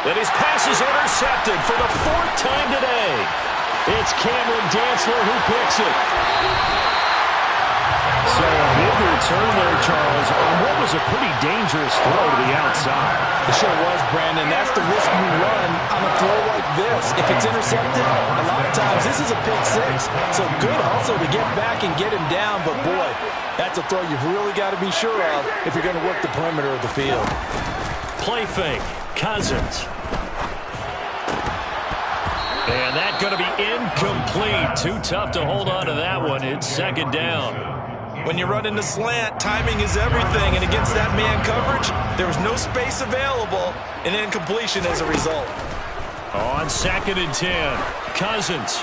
And his pass is intercepted for the 4th time today. It's Cameron Dantzler who picks it. So a big return there, Charles, on what was a pretty dangerous throw to the outside. It sure was, Brandon. That's the risk you run on a throw like this. If it's intercepted, a lot of times this is a pick six. So good also to get back and get him down. But, boy, that's a throw you've really got to be sure of if you're going to work the perimeter of the field. Play fake. Cousins. And that's going to be incomplete. Too tough to hold on to that one. It's 2nd down. When you run into slant, timing is everything. And against that man coverage, there was no space available, and incompletion as a result. On 2nd and 10, Cousins.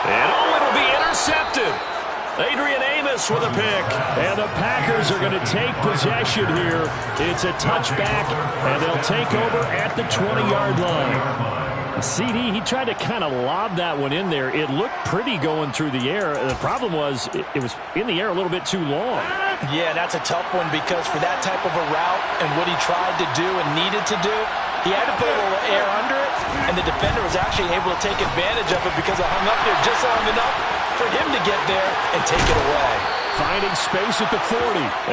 And it'll be intercepted. Adrian Amos with a pick. And the Packers are going to take possession here. It's a touchback, and they'll take over at the 20-yard line. CD, he tried to kind of lob that one in there. It looked pretty going through the air. The problem was it was in the air a little bit too long. Yeah, that's a tough one because for that type of a route and what he tried to do and needed to do, he had to put a little air under it, and the defender was actually able to take advantage of it because it hung up there just long enough for him to get there and take it away. Finding space at the 40.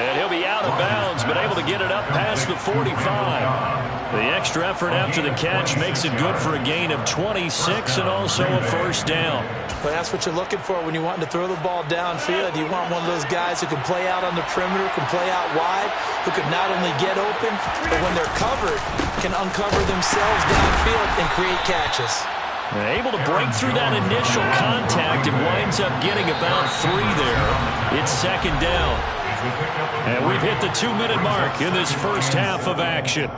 And he'll be out of bounds, but able to get it up past the 45. The extra effort after the catch makes it good for a gain of 26 and also a first down. But that's what you're looking for when you want to throw the ball downfield. You want one of those guys who can play out on the perimeter, can play out wide, who can not only get open, but when they're covered, can uncover themselves downfield and create catches. Able to break through that initial contact and winds up getting about 3 there. It's 2nd down. And we've hit the 2-minute mark in this first half of action.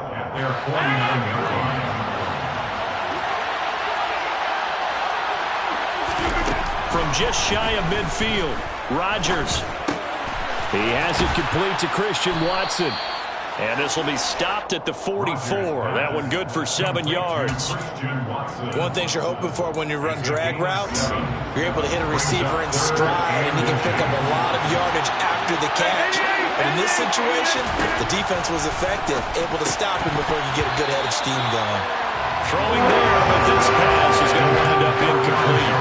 From just shy of midfield, Rodgers. He has it complete to Christian Watson. And this will be stopped at the 44. That one good for 7 yards. One thing you're hoping for when you run drag routes, you're able to hit a receiver in stride, and you can pick up a lot of yardage after the catch. But in this situation, the defense was effective, able to stop him before you get a good head of steam going. Throwing there, but this pass is going to wind up incomplete.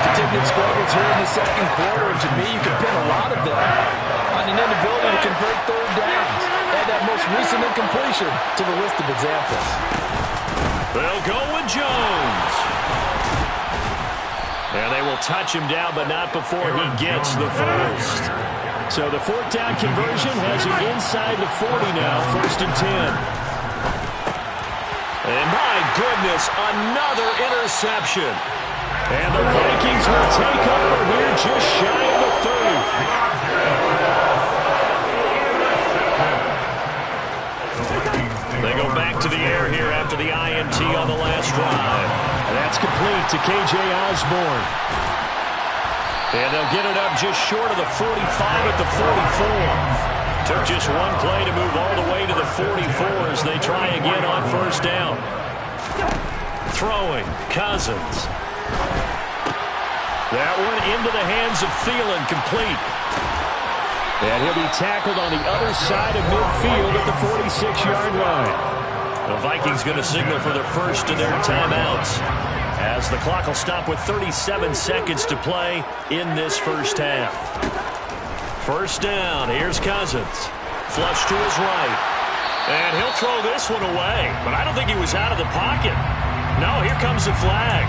Continued struggles here in the 2nd quarter, and to me, you can pin a lot of them on an inability to convert 3rd downs. Add that most recent incompletion to the list of examples. They'll go with Jones. And they will touch him down, but not before he gets the first. So the 4th down conversion has him inside the 40 now, 1st and 10. And my goodness, another interception. And the Vikings will take over here just shy of the 30. They go back to the air here after the INT on the last drive. And that's complete to K.J. Osborne. And they'll get it up just short of the 45 at the 44. Took just one play to move all the way to the 44 as they try again on 1st down. Throwing, Cousins. That one into the hands of Thielen, complete. And he'll be tackled on the other side of midfield at the 46-yard line. The Vikings going to signal for their first of their timeouts, as the clock will stop with 37 seconds to play in this first half. 1st down, here's Cousins. Flush to his right. And he'll throw this one away, but I don't think he was out of the pocket. No, here comes the flag.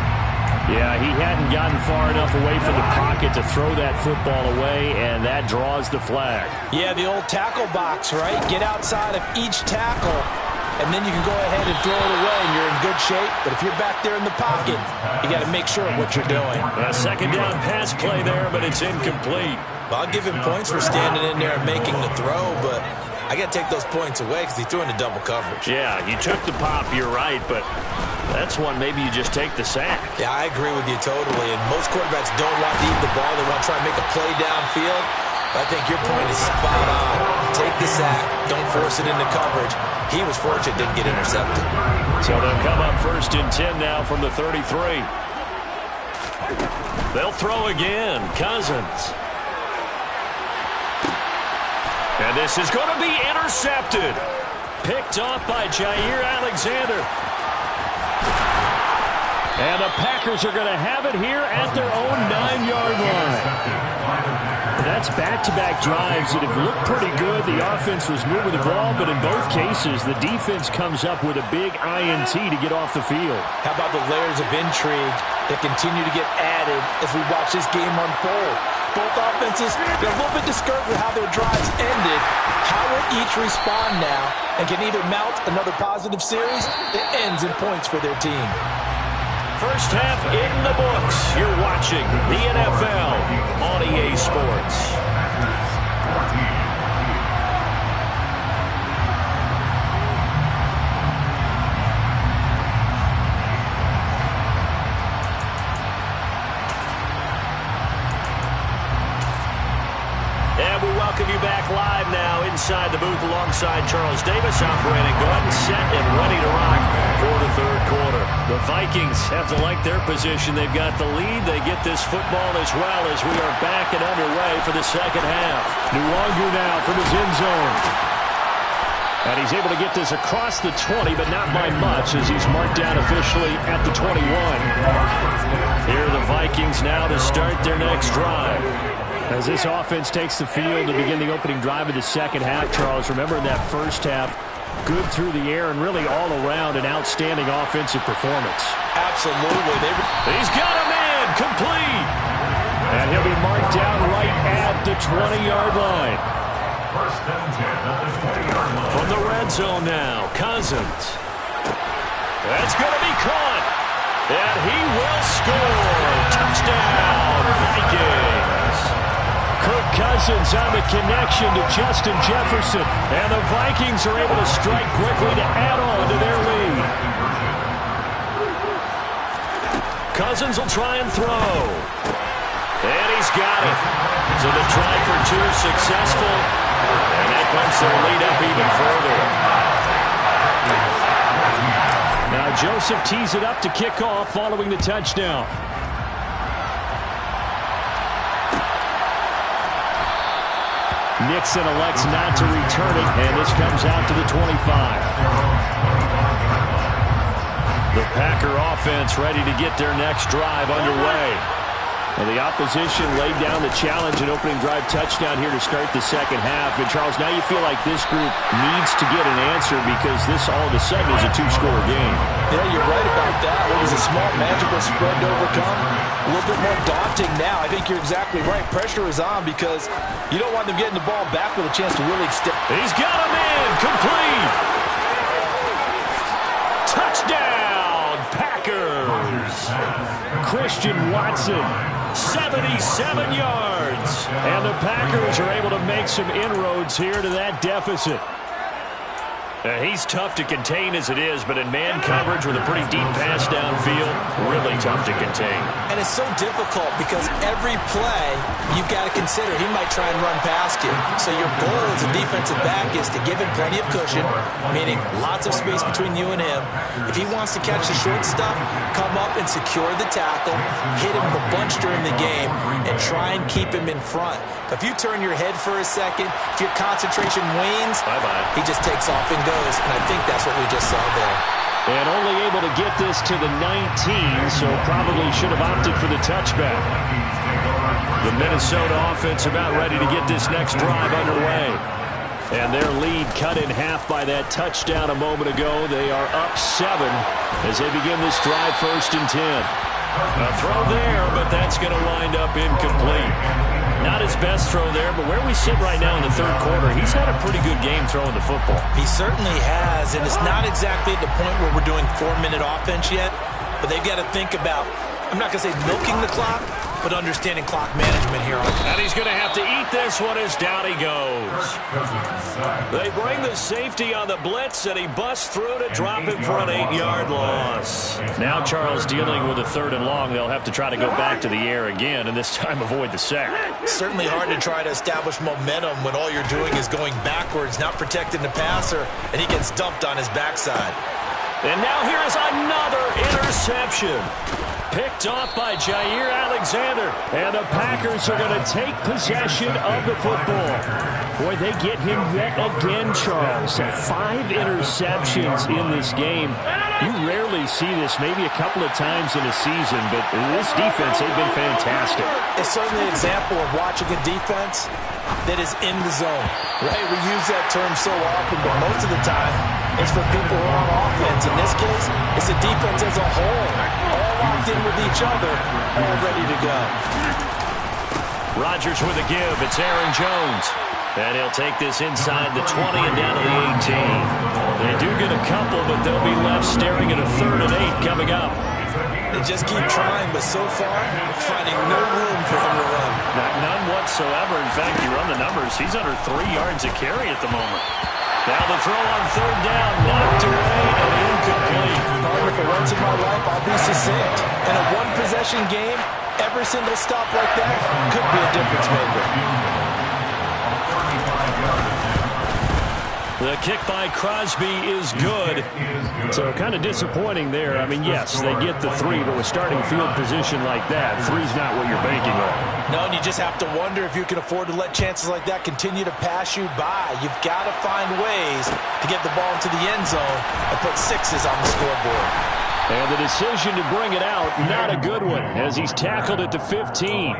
Yeah, he hadn't gotten far enough away from the pocket to throw that football away, and that draws the flag. Yeah, the old tackle box, right? Get outside of each tackle and then you can go ahead and throw it away, and you're in good shape. But if you're back there in the pocket, you got to make sure of what you're doing. A second down pass play there, but it's incomplete. Well, I'll give him points for standing in there and making the throw, but I got to take those points away because he threw into double coverage. Yeah, you took the pop, you're right, but that's one maybe you just take the sack. Yeah, I agree with you totally, and most quarterbacks don't want to eat the ball. They want to try and make a play downfield. But I think your point is spot on. Take the sack. Don't force it into coverage. He was fortunate didn't get intercepted. So they'll come up 1st and 10 now from the 33. They'll throw again. Cousins. And this is going to be intercepted. Picked off by Jair Alexander. And the Packers are going to have it here at their own 9-yard line. That's back-to-back drives that have looked pretty good. The offense was moving the ball, but in both cases, the defense comes up with a big INT to get off the field. How about the layers of intrigue that continue to get added as we watch this game unfold? Both offenses, they're a little bit discouraged with how their drives ended. How will each respond now and can either mount another positive series that ends in points for their team? First half in the books. You're watching the NFL on EA Sports. And we welcome you back live now inside the booth alongside Charles Davis, operating gun, set and ready to rock for the third quarter. The Vikings have to like their position. They've got the lead. They get this football as well as we are back and underway for the second half. Nwangu now from his end zone. And he's able to get this across the 20, but not by much as he's marked down officially at the 21. Here are the Vikings now to start their next drive. As this offense takes the field to begin the opening drive of the second half, Charles, remember in that first half, good through the air and really all around an outstanding offensive performance. Absolutely. He's got a man complete. And he'll be marked down right at the 20-yard line. First and 10 at the 20-yard line. From the red zone now, Cousins. That's going to be caught. And he will score. Touchdown, Vikings. Kirk Cousins on the connection to Justin Jefferson. And the Vikings are able to strike quickly to add on to their lead. Cousins will try and throw. And he's got it. So the try for two successful. And that bumps their lead up even further. Now Joseph tees it up to kick off following the touchdown. Nixon elects not to return it, and this comes out to the 25. The Packer offense ready to get their next drive underway. Well, the opposition laid down the challenge and opening drive touchdown here to start the second half. And, Charles, now you feel like this group needs to get an answer because this all of a sudden is a two-score game. Yeah, you're right about that. It was a small, magical spread to overcome. A little bit more daunting now. I think you're exactly right. Pressure is on because you don't want them getting the ball back with a chance to really extend. He's got a man complete. Touchdown, Packers. Christian Watson. 77 yards. And the Packers are able to make some inroads here to that deficit. He's tough to contain as it is, but in man coverage with a pretty deep pass downfield, really tough to contain. And it's so difficult because every play you've got to consider he might try and run past you. So your goal as a defensive back is to give him plenty of cushion, meaning lots of space between you and him. If he wants to catch the short stuff, come up and secure the tackle, hit him a bunch during the game, and try and keep him in front. But if you turn your head for a second, if your concentration wanes, bye-bye. He just takes off and goes. And I think that's what we just saw there. And only able to get this to the 19, so probably should have opted for the touchback. The Minnesota offense about ready to get this next drive underway. And their lead cut in half by that touchdown a moment ago. They are up 7 as they begin this drive 1st and 10. A throw there, but that's going to wind up incomplete. Not his best throw there, but where we sit right now in the third quarter, he's had a pretty good game throwing the football. He certainly has, and it's not exactly at the point where we're doing 4-minute offense yet, but they've got to think about, I'm not going to say milking the clock, but understanding clock management here. And he's going to have to eat this one as down he goes. They bring the safety on the blitz, and he busts through to drop it for an 8-yard loss. Now Charles dealing with a 3rd and long. They'll have to try to go back to the air again, and this time avoid the sack. Certainly hard to try to establish momentum when all you're doing is going backwards, not protecting the passer, and he gets dumped on his backside. And now here is another interception. Picked off by Jair Alexander. And the Packers are going to take possession of the football. Boy, they get him yet again, Charles. 5 interceptions in this game. You rarely see this, maybe a couple of times in a season, but this defense, they've been fantastic. It's certainly an example of watching a defense that is in the zone, right? We use that term so often, but most of the time, it's for people who are on offense. In this case, it's the defense as a whole, all locked in with each other, all ready to go. Rodgers with a give. It's Aaron Jones. And he'll take this inside the 20 and down to the 18. They do get a couple, but they'll be left staring at a 3rd and 8 coming up. They just keep trying, but so far, finding no room for him to run. None whatsoever. In fact, you run the numbers, he's under 3 yards a carry at the moment. Now the throw on 3rd down, knocked away and incomplete. Partner, for once in my life, I'll be succinct. In a one-possession game, every single stop like that could be a difference maker. The kick by Crosby is good. So kind of disappointing there. I mean, yes, they get the 3, but with starting field position like that, 3's not what you're banking on. No, and you just have to wonder if you can afford to let chances like that continue to pass you by. You've got to find ways to get the ball into the end zone and put 6s on the scoreboard. And the decision to bring it out, not a good one, as he's tackled at the 15.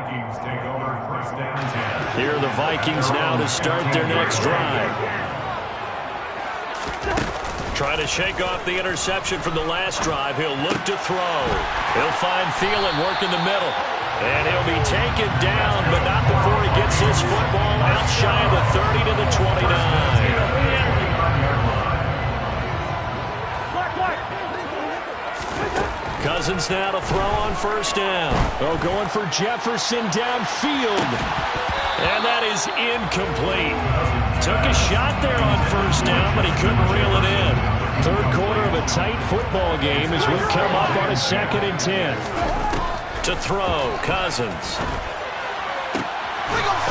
Here are the Vikings now to start their next drive. Trying to shake off the interception from the last drive. He'll look to throw. He'll find Thielen work in the middle. And he'll be taken down, but not before he gets his football out shy of the 30 to the 29. Cousins now to throw on 1st down. Oh, going for Jefferson downfield. And that is incomplete. Took a shot there on 1st down, but he couldn't reel it in. 3rd quarter of a tight football game as we come up on a 2nd and 10. To throw, Cousins.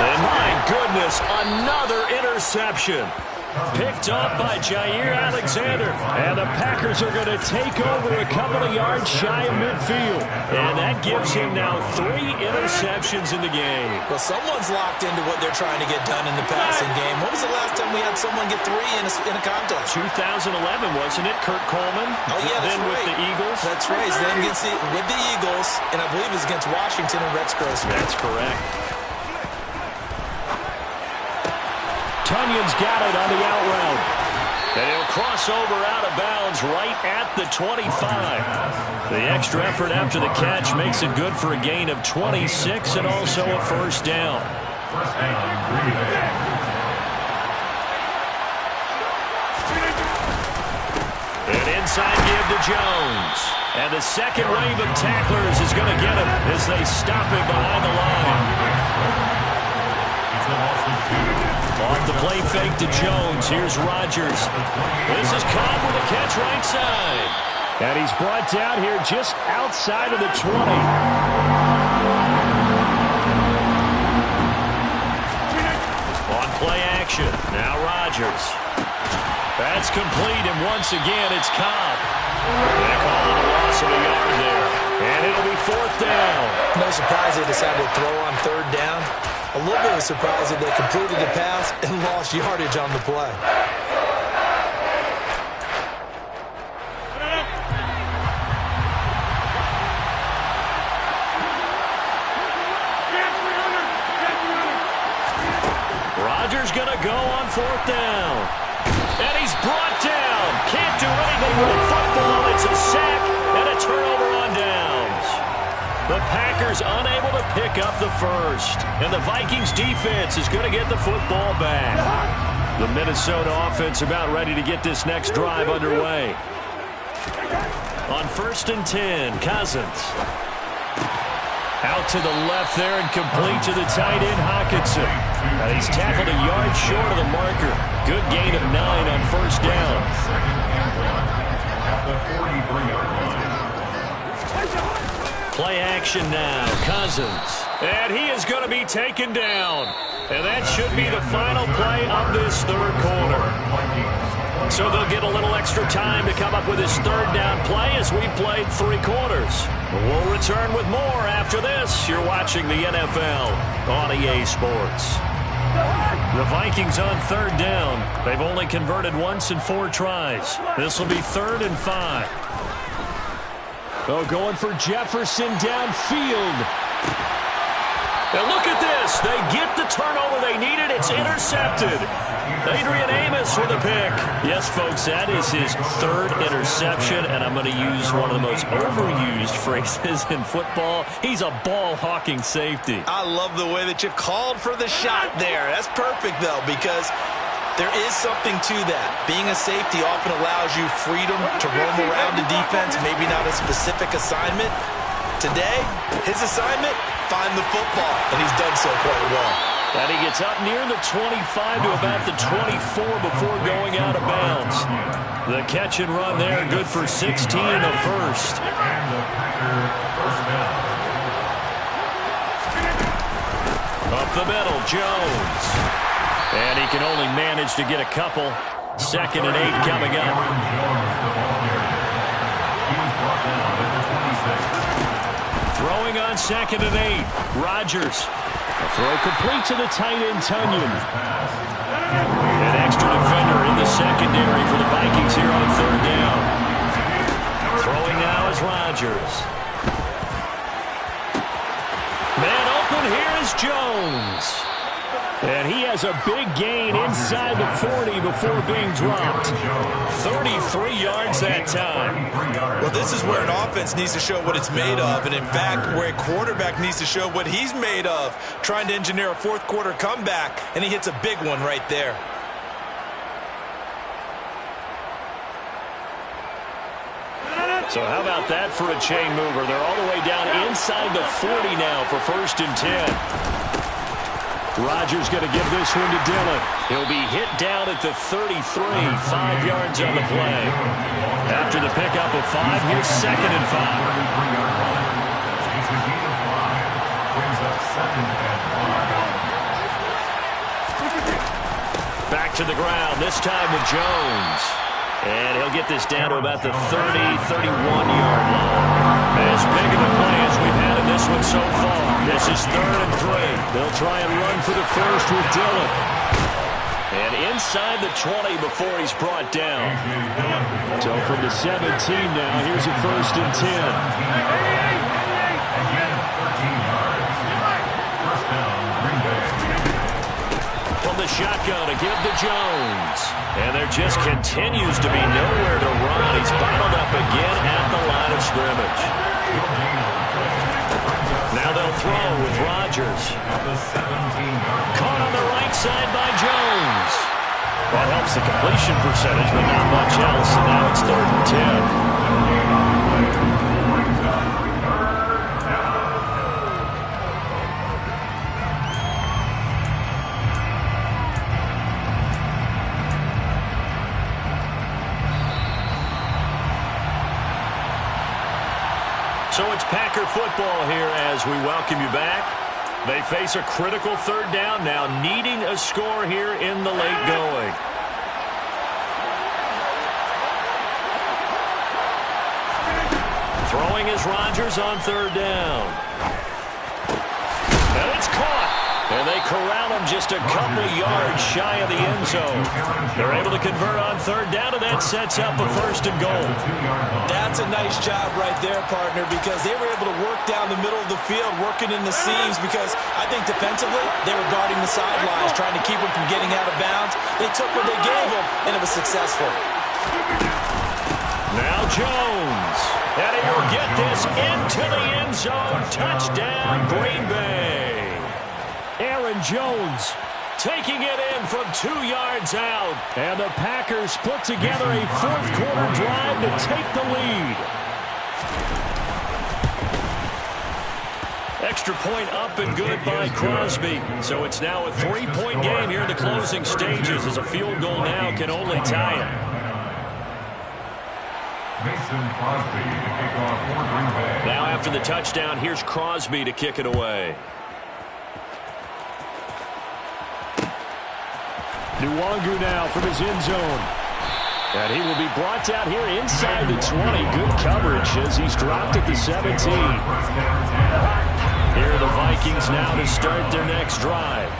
And my goodness, another interception. Picked up by Jair Alexander. And the Packers are going to take over a couple of yards shy of midfield. And that gives him now 3 interceptions in the game. Well, someone's locked into what they're trying to get done in the passing game. When was the last time we had someone get 3 in a contest? 2011, wasn't it? Kurt Coleman. Oh, yeah, that's then right. With the Eagles. That's right. Then with the Eagles, and I believe it was against Washington and Rex Grossman. That's correct. Tunyon's got it on the out route. And he'll cross over out of bounds right at the 25. The extra effort after the catch makes it good for a gain of 26 and also a 1st down. An inside give to Jones. And the second wave of tacklers is going to get him as they stop him behind the line. Off the play fake to Jones. Here's Rodgers. This is Cobb with a catch right side. And he's brought down here just outside of the 20. On play action. Now Rodgers. That's complete, and once again it's Cobb. They call it a loss of a yard there. And it'll be 4th down. No surprise they decided to throw on 3rd down. A little bit of a surprise that they completed the pass and lost yardage on the play. Rodgers going to go on 4th down. And he's brought down. Can't do anything with the football. It's a sack and a turnover on downs. The Packers unable to pick up the first. And the Vikings defense is going to get the football back. The Minnesota offense about ready to get this next drive underway. On 1st and 10, Cousins. Out to the left there and complete to the tight end, Hockenson. He's tackled a yard short of the marker. Good gain of 9 on 1st down. Play action now, Cousins. And he is going to be taken down. And that should be the final play of this third quarter. So they'll get a little extra time to come up with his third down play as we played 3 quarters. We'll return with more after this. You're watching the NFL on EA Sports. The Vikings on 3rd down. They've only converted once in 4 tries. This will be 3rd and 5. Oh, going for Jefferson downfield. And look at this. They get the turnover they needed. It's intercepted. Adrian Amos with a pick. Yes, folks, that is his 3rd interception, and I'm going to use one of the most overused phrases in football. He's a ball-hawking safety. I love the way that you called for the shot there. That's perfect, though, because there is something to that. Being a safety often allows you freedom to roam around the defense, maybe not a specific assignment. Today, his assignment, find the football, and he's done so quite well. And he gets up near the 25 to about the 24 before going out of bounds. The catch and run there, good for 16 and a first. Up the middle, Jones. And he can only manage to get a couple. 2nd and 8 coming up. Throwing on 2nd and 8. Rodgers. A throw complete to the tight end, Tunyon. An extra defender in the secondary for the Vikings here on 3rd down. Throwing now is Rodgers. Man open, here is Jones. And he has a big gain inside the 40 before being dropped. 33 yards that time. Well, this is where an offense needs to show what it's made of, and in fact, where a quarterback needs to show what he's made of, trying to engineer a 4th quarter comeback, and he hits a big one right there. So how about that for a chain mover? They're all the way down inside the 40 now for 1st and 10. Rodgers going to give this one to Dillon. He'll be hit down at the 33, 5 yards on the play. After the pickup of 5, here's 2nd and 5. Back to the ground, this time with Jones. And he'll get this down to about the 30, 31-yard line. As big of a play as we've had in this one so far. This is 3rd and 3. They'll try and run for the first with Dillon. And inside the 20 before he's brought down. So from the 17 now, here's a 1st and 10. The shotgun to give to Jones. And there just continues to be nowhere to run. He's bottled up again at the line of scrimmage. Now they'll throw with Rodgers. Caught on the right side by Jones. That helps the completion percentage, but not much else. And now it's 3rd and 10. So it's Packer football here as we welcome you back. They face a critical 3rd down now, needing a score here in the late going. Throwing is Rodgers on 3rd down. And it's caught. And they corral him just a couple yards shy of the end zone. They're able to convert on 3rd down, and that sets up a 1st and goal. That's a nice job right there, partner, because they were able to work down the middle of the field, working in the seams, because I think defensively they were guarding the sidelines, trying to keep them from getting out of bounds. They took what they gave them, and it was successful. Now Jones. And he will get this into the end zone. Touchdown, Green Bay. Aaron Jones taking it in from 2 yards out. And the Packers put together a fourth-quarter drive to take the lead. Extra point up and good by Crosby. So it's now a 3-point game here in the closing stages, as a field goal now can only tie it. Mason Crosby to kick off for Green Bay. Now after the touchdown, here's Crosby to kick it away. Nwangu now from his end zone. And he will be brought down here inside the 20. Good coverage as he's dropped at the 17. Here are the Vikings now to start their next drive.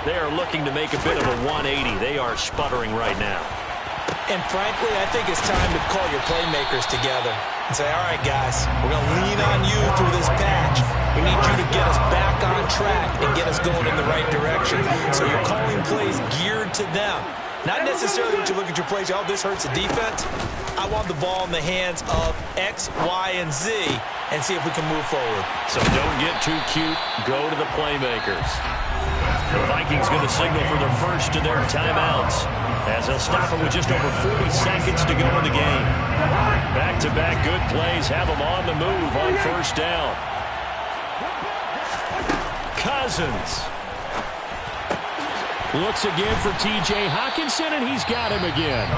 They are looking to make a bit of a 180. They are sputtering right now. And frankly, I think it's time to call your playmakers together and say, all right, guys, we're going to lean on you through this patch. We need you to get us back on track and get us going in the right direction. So you're calling plays geared to them. Not necessarily that you look at your plays, oh, this hurts the defense. I want the ball in the hands of X, Y, and Z and see if we can move forward. So don't get too cute. Go to the playmakers. The Vikings going to signal for their first of their timeouts, as they'll stop it with just over 40 seconds to go in the game. Back-to-back good plays have them on the move on first down. Cousins looks again for T.J. Hockenson, and he's got him again.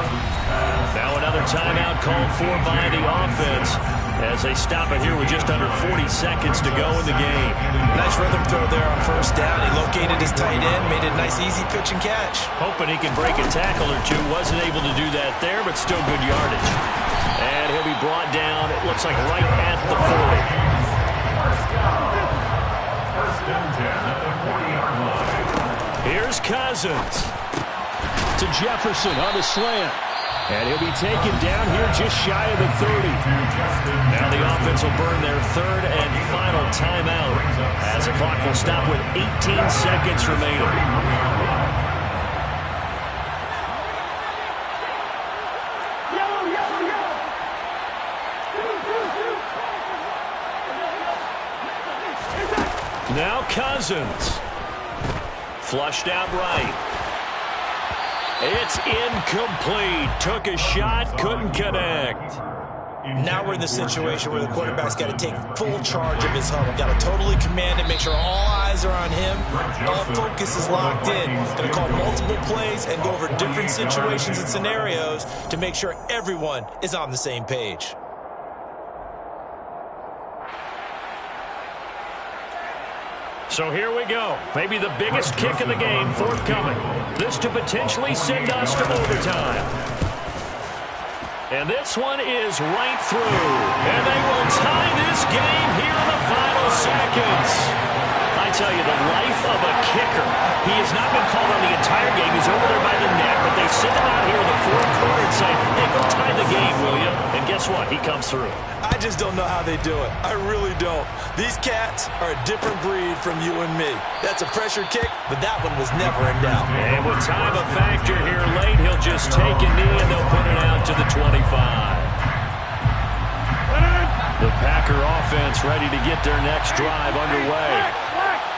Now another timeout called for by the offense, as they stop it here with just under 40 seconds to go in the game. Nice rhythm throw there on first down. He located his tight end, made it a nice easy pitch and catch. Hoping he can break a tackle or two. Wasn't able to do that there, but still good yardage. And he'll be brought down, it looks like right at the 40. First and 10 at the 40-yard line. Here's Cousins. To Jefferson on the slant. And he'll be taken down here just shy of the 30. Now the offense will burn their third and final timeout, as the clock will stop with 18 seconds remaining. Now Cousins. Flushed out right. It's incomplete. Took a shot, couldn't connect. Now we're in the situation where the quarterback's got to take full charge of his huddle. Got to totally command it, make sure all eyes are on him. All focus is locked in. Going to call multiple plays and go over different situations and scenarios to make sure everyone is on the same page. So here we go. Maybe the biggest kick of the game forthcoming. This to potentially send us to overtime. And this one is right through. And they will tie this game here in the final seconds. I tell you, the life of a kicker. He has not been called on the entire game. He's over there by the net, but they send him out here in the fourth quarter and say, hey, go tie the game, will you? And guess what? He comes through. I just don't know how they do it. I really don't. These cats are a different breed from you and me. That's a pressure kick, but that one was never in doubt. And with time a factor here late, he'll just take a knee and they'll put it out to the 25. The Packer offense ready to get their next drive underway.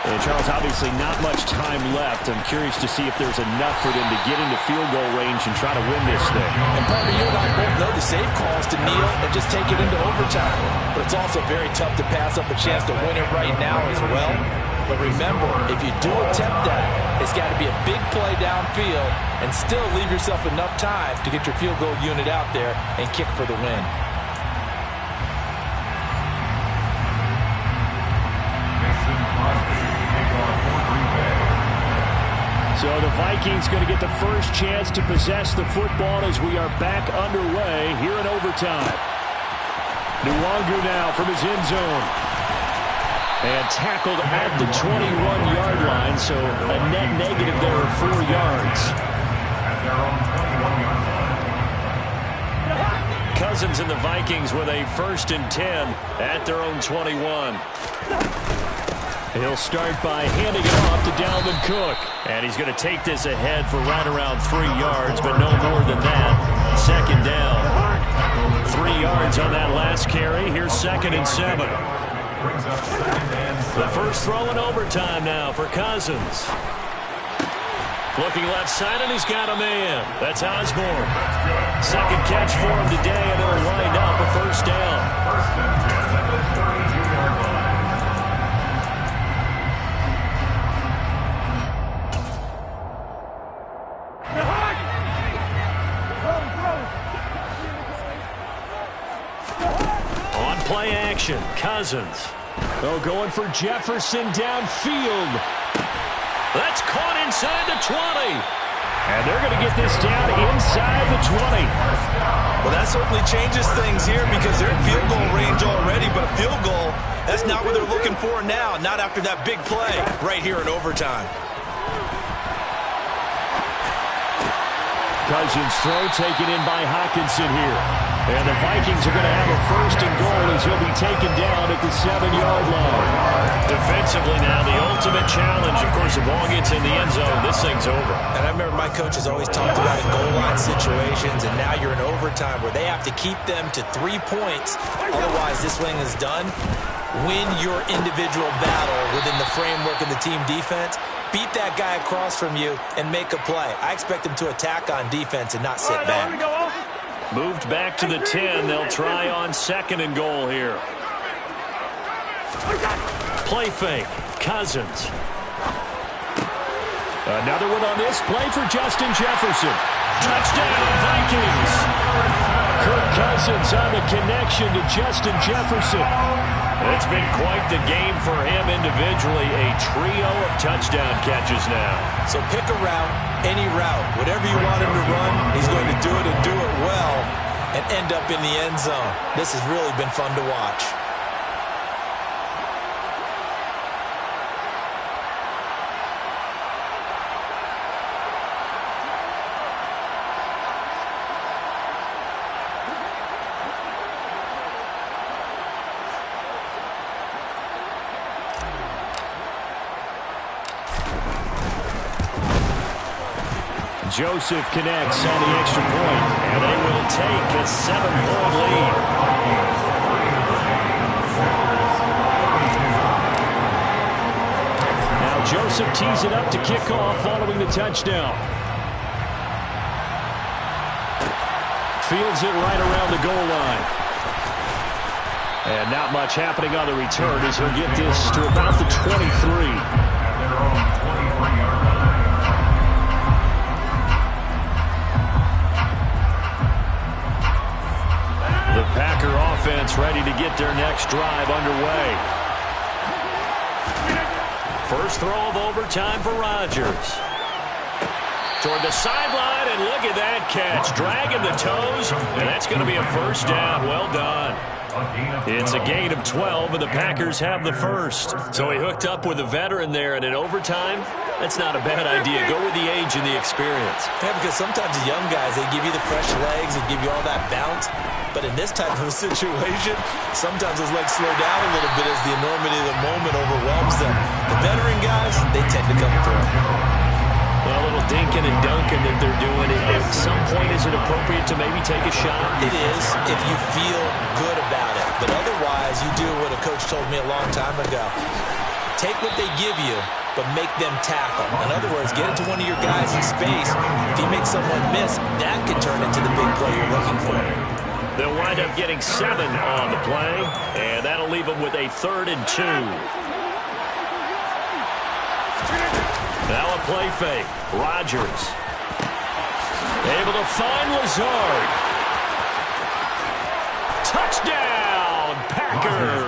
And Charles, obviously not much time left. I'm curious to see if there's enough for them to get into field goal range and try to win this thing. And probably you and I both know the safe calls to kneel and just take it into overtime. But it's also very tough to pass up a chance to win it right now as well. But remember, if you do attempt that, it's got to be a big play downfield and still leave yourself enough time to get your field goal unit out there and kick for the win. So the Vikings going to get the first chance to possess the football as we are back underway here in overtime. Nwangu now from his end zone. And tackled at the 21-yard line, so a net negative there of 4 yards. Cousins and the Vikings with a 1st and 10 at their own 21. He'll start by handing it off to Dalvin Cook. And he's going to take this ahead for right around 3 yards, but no more than that. 2nd down. 3 yards yards on that last carry. Here's 2nd and 7. The first throw in overtime now for Cousins. Looking left side, and he's got a man. That's Osborne. Second catch for him today, and it'll wind up a first down. On play action, Cousins. Oh, going for Jefferson downfield. That's caught inside the 20. And they're going to get this down inside the 20. Well, that certainly changes things here because they're in field goal range already, but a field goal, that's not what they're looking for now, not after that big play right here in overtime. Cousins' throw taken in by Hockenson here. And the Vikings are going to have a 1st and goal as he'll be taken down at the 7-yard line. Defensively now, the ultimate challenge. Of course, the ball gets in the end zone. This thing's over. And I remember my coaches always talked about in goal line situations, and now you're in overtime where they have to keep them to 3 points. Otherwise, this thing is done. Win your individual battle within the framework of the team defense. Beat that guy across from you and make a play. I expect them to attack on defense and not sit back. Moved back to the 10. They'll try on 2nd and goal here. Play fake. Cousins. Another one on this play for Justin Jefferson. Touchdown, Vikings. Kirk Cousins on the connection to Justin Jefferson. It's been quite the game for him individually. A trio of touchdown catches now. So pick a route, any route. Whatever you want him to run, he's going to do it and do it well and end up in the end zone. This has really been fun to watch. Joseph connects on the extra point, and they will take a 7-point lead. Now Joseph tees it up to kick off following the touchdown. Fields it right around the goal line. And not much happening on the return as he'll get this to about the 23. Packer offense ready to get their next drive underway. First throw of overtime for Rodgers. Toward the sideline, and look at that catch. Dragging the toes, and that's going to be a first down. Well done. It's a gain of 12, and the Packers have the first. So he hooked up with a veteran there, and in overtime, that's not a bad idea. Go with the age and the experience. Yeah, because sometimes the young guys, they give you the fresh legs, they give you all that bounce. But in this type of a situation, sometimes those legs slow down a little bit as the enormity of the moment overwhelms them. The veteran guys, they tend to come through. Well, a little dinking and dunking that they're doing. At some point, is it appropriate to maybe take a shot? It is if you feel good about it. But otherwise, you do what a coach told me a long time ago. Take what they give you, but make them tackle. In other words, get into one of your guys in space. If you make someone miss, that could turn into the big play you're looking for. They'll wind up getting 7 on the play, and that'll leave them with a 3rd and 2. Now a play fake. Rodgers. Able to find Lazard. Touchdown, Packers.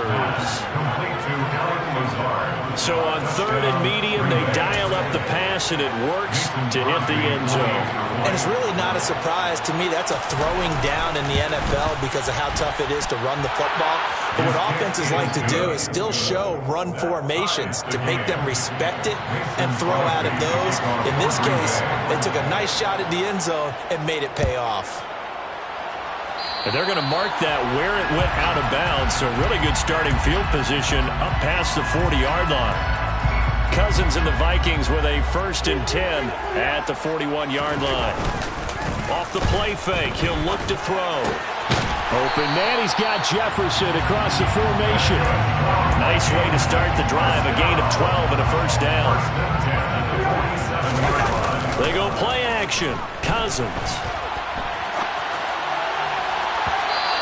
So on 3rd and medium, they dial up the pass, and it works to hit the end zone. And it's really not a surprise to me. That's a throwing down in the NFL because of how tough it is to run the football. But what offenses like to do is still show run formations to make them respect it and throw out of those. In this case, they took a nice shot at the end zone and made it pay off. And they're going to mark that where it went out of bounds. So really good starting field position up past the 40-yard line. Cousins and the Vikings with a 1st and 10 at the 41-yard line. Off the play fake, he'll look to throw. Open man, he's got Jefferson across the formation. Nice way to start the drive, a gain of 12 and a first down. They go play action. Cousins.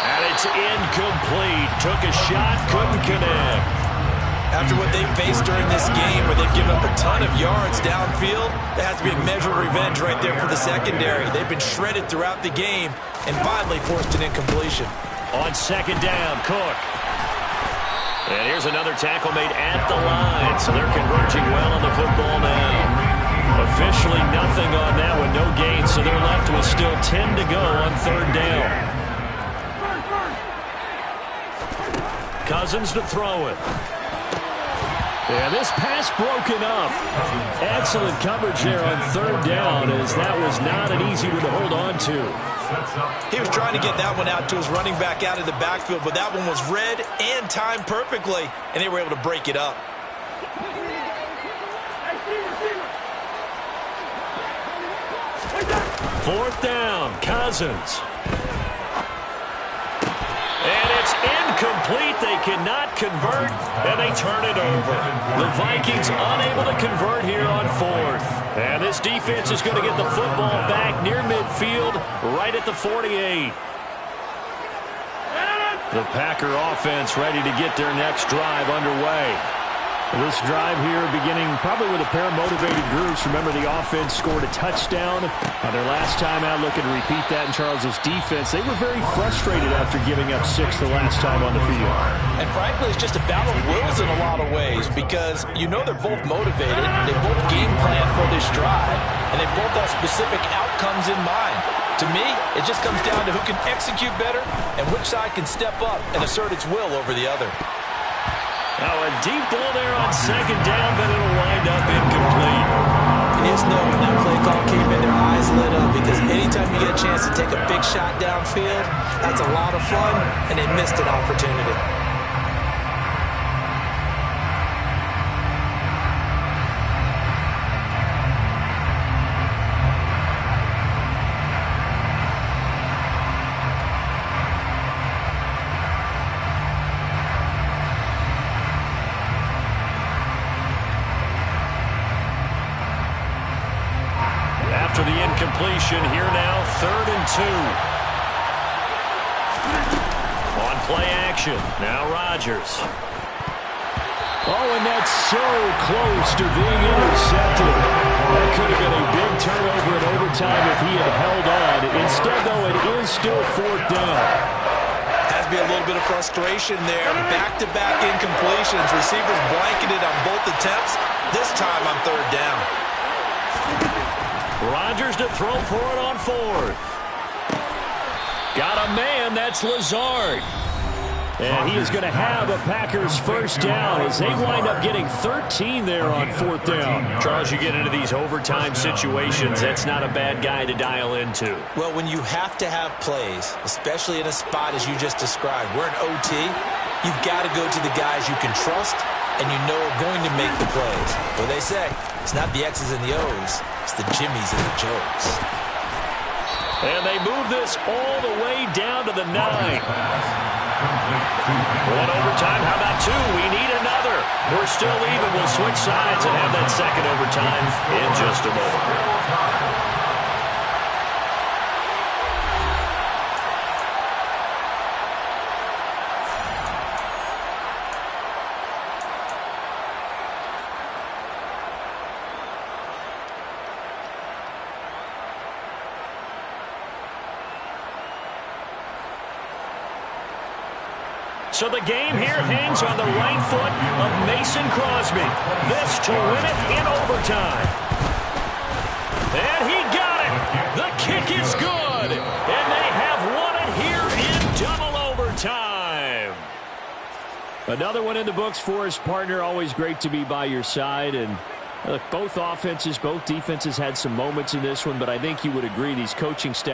And it's incomplete. Took a shot, couldn't connect. After what they've faced during this game where they've given up a ton of yards downfield, there has to be a measure of revenge right there for the secondary. They've been shredded throughout the game and finally forced an incompletion. On second down, Cook. And here's another tackle made at the line, so they're converging well on the football now. Officially nothing on that one, no gain, so they're left with still 10 to go on third down. Cousins to throw it. And this pass broken up. Excellent coverage there on third down, as that was not an easy one to hold on to. He was trying to get that one out to his running back out of the backfield, but that one was read and timed perfectly, and they were able to break it up. Fourth down, Cousins. And it's incomplete. They cannot convert, and they turn it over. The Vikings unable to convert here on fourth. And this defense is going to get the football back near midfield, right at the 48. The Packer offense ready to get their next drive underway. This drive here beginning probably with a pair of motivated groups. Remember, the offense scored a touchdown on their last time out, looking to repeat that in Charles's defense. They were very frustrated after giving up 6 the last time on the field. And frankly, it's just a battle of wills in a lot of ways because you know they're both motivated, they both game plan for this drive, and they both have specific outcomes in mind. To me, it just comes down to who can execute better and which side can step up and assert its will over the other. Now a deep ball there on second down, but it'll wind up incomplete. You just know when that play call came in, their eyes lit up because anytime you get a chance to take a big shot downfield, that's a lot of fun, and they missed an opportunity. After the incompletion, here now, 3rd and 2. On play action, now Rodgers. Oh, and that's so close to being intercepted. That could have been a big turnover in overtime if he had held on. Instead, though, it is still 4th down. Has to be a little bit of frustration there. Back-to-back incompletions. Receivers blanketed on both attempts. This time on 3rd down. Rodgers to throw for it on 4th. Got a man, that's Lazard. And he is going to have a Packers first down as they wind up getting 13 there on 4th down. Charles, you get into these overtime situations, that's not a bad guy to dial into. Well, when you have to have plays, especially in a spot as you just described, we're in OT, you've got to go to the guys you can trust and you know are going to make the plays. What they say, it's not the X's and the O's, it's the Jimmies and the Joes. And they move this all the way down to the 9. One overtime, how about 2? We need another. We're still even. We'll switch sides and have that second overtime in just a moment. So the game here hangs on the right foot of Mason Crosby. This to win it in overtime. And he got it. The kick is good. And they have won it here in double overtime. Another one in the books for his partner. Always great to be by your side. And look, both offenses, both defenses had some moments in this one, but I think you would agree these coaching staff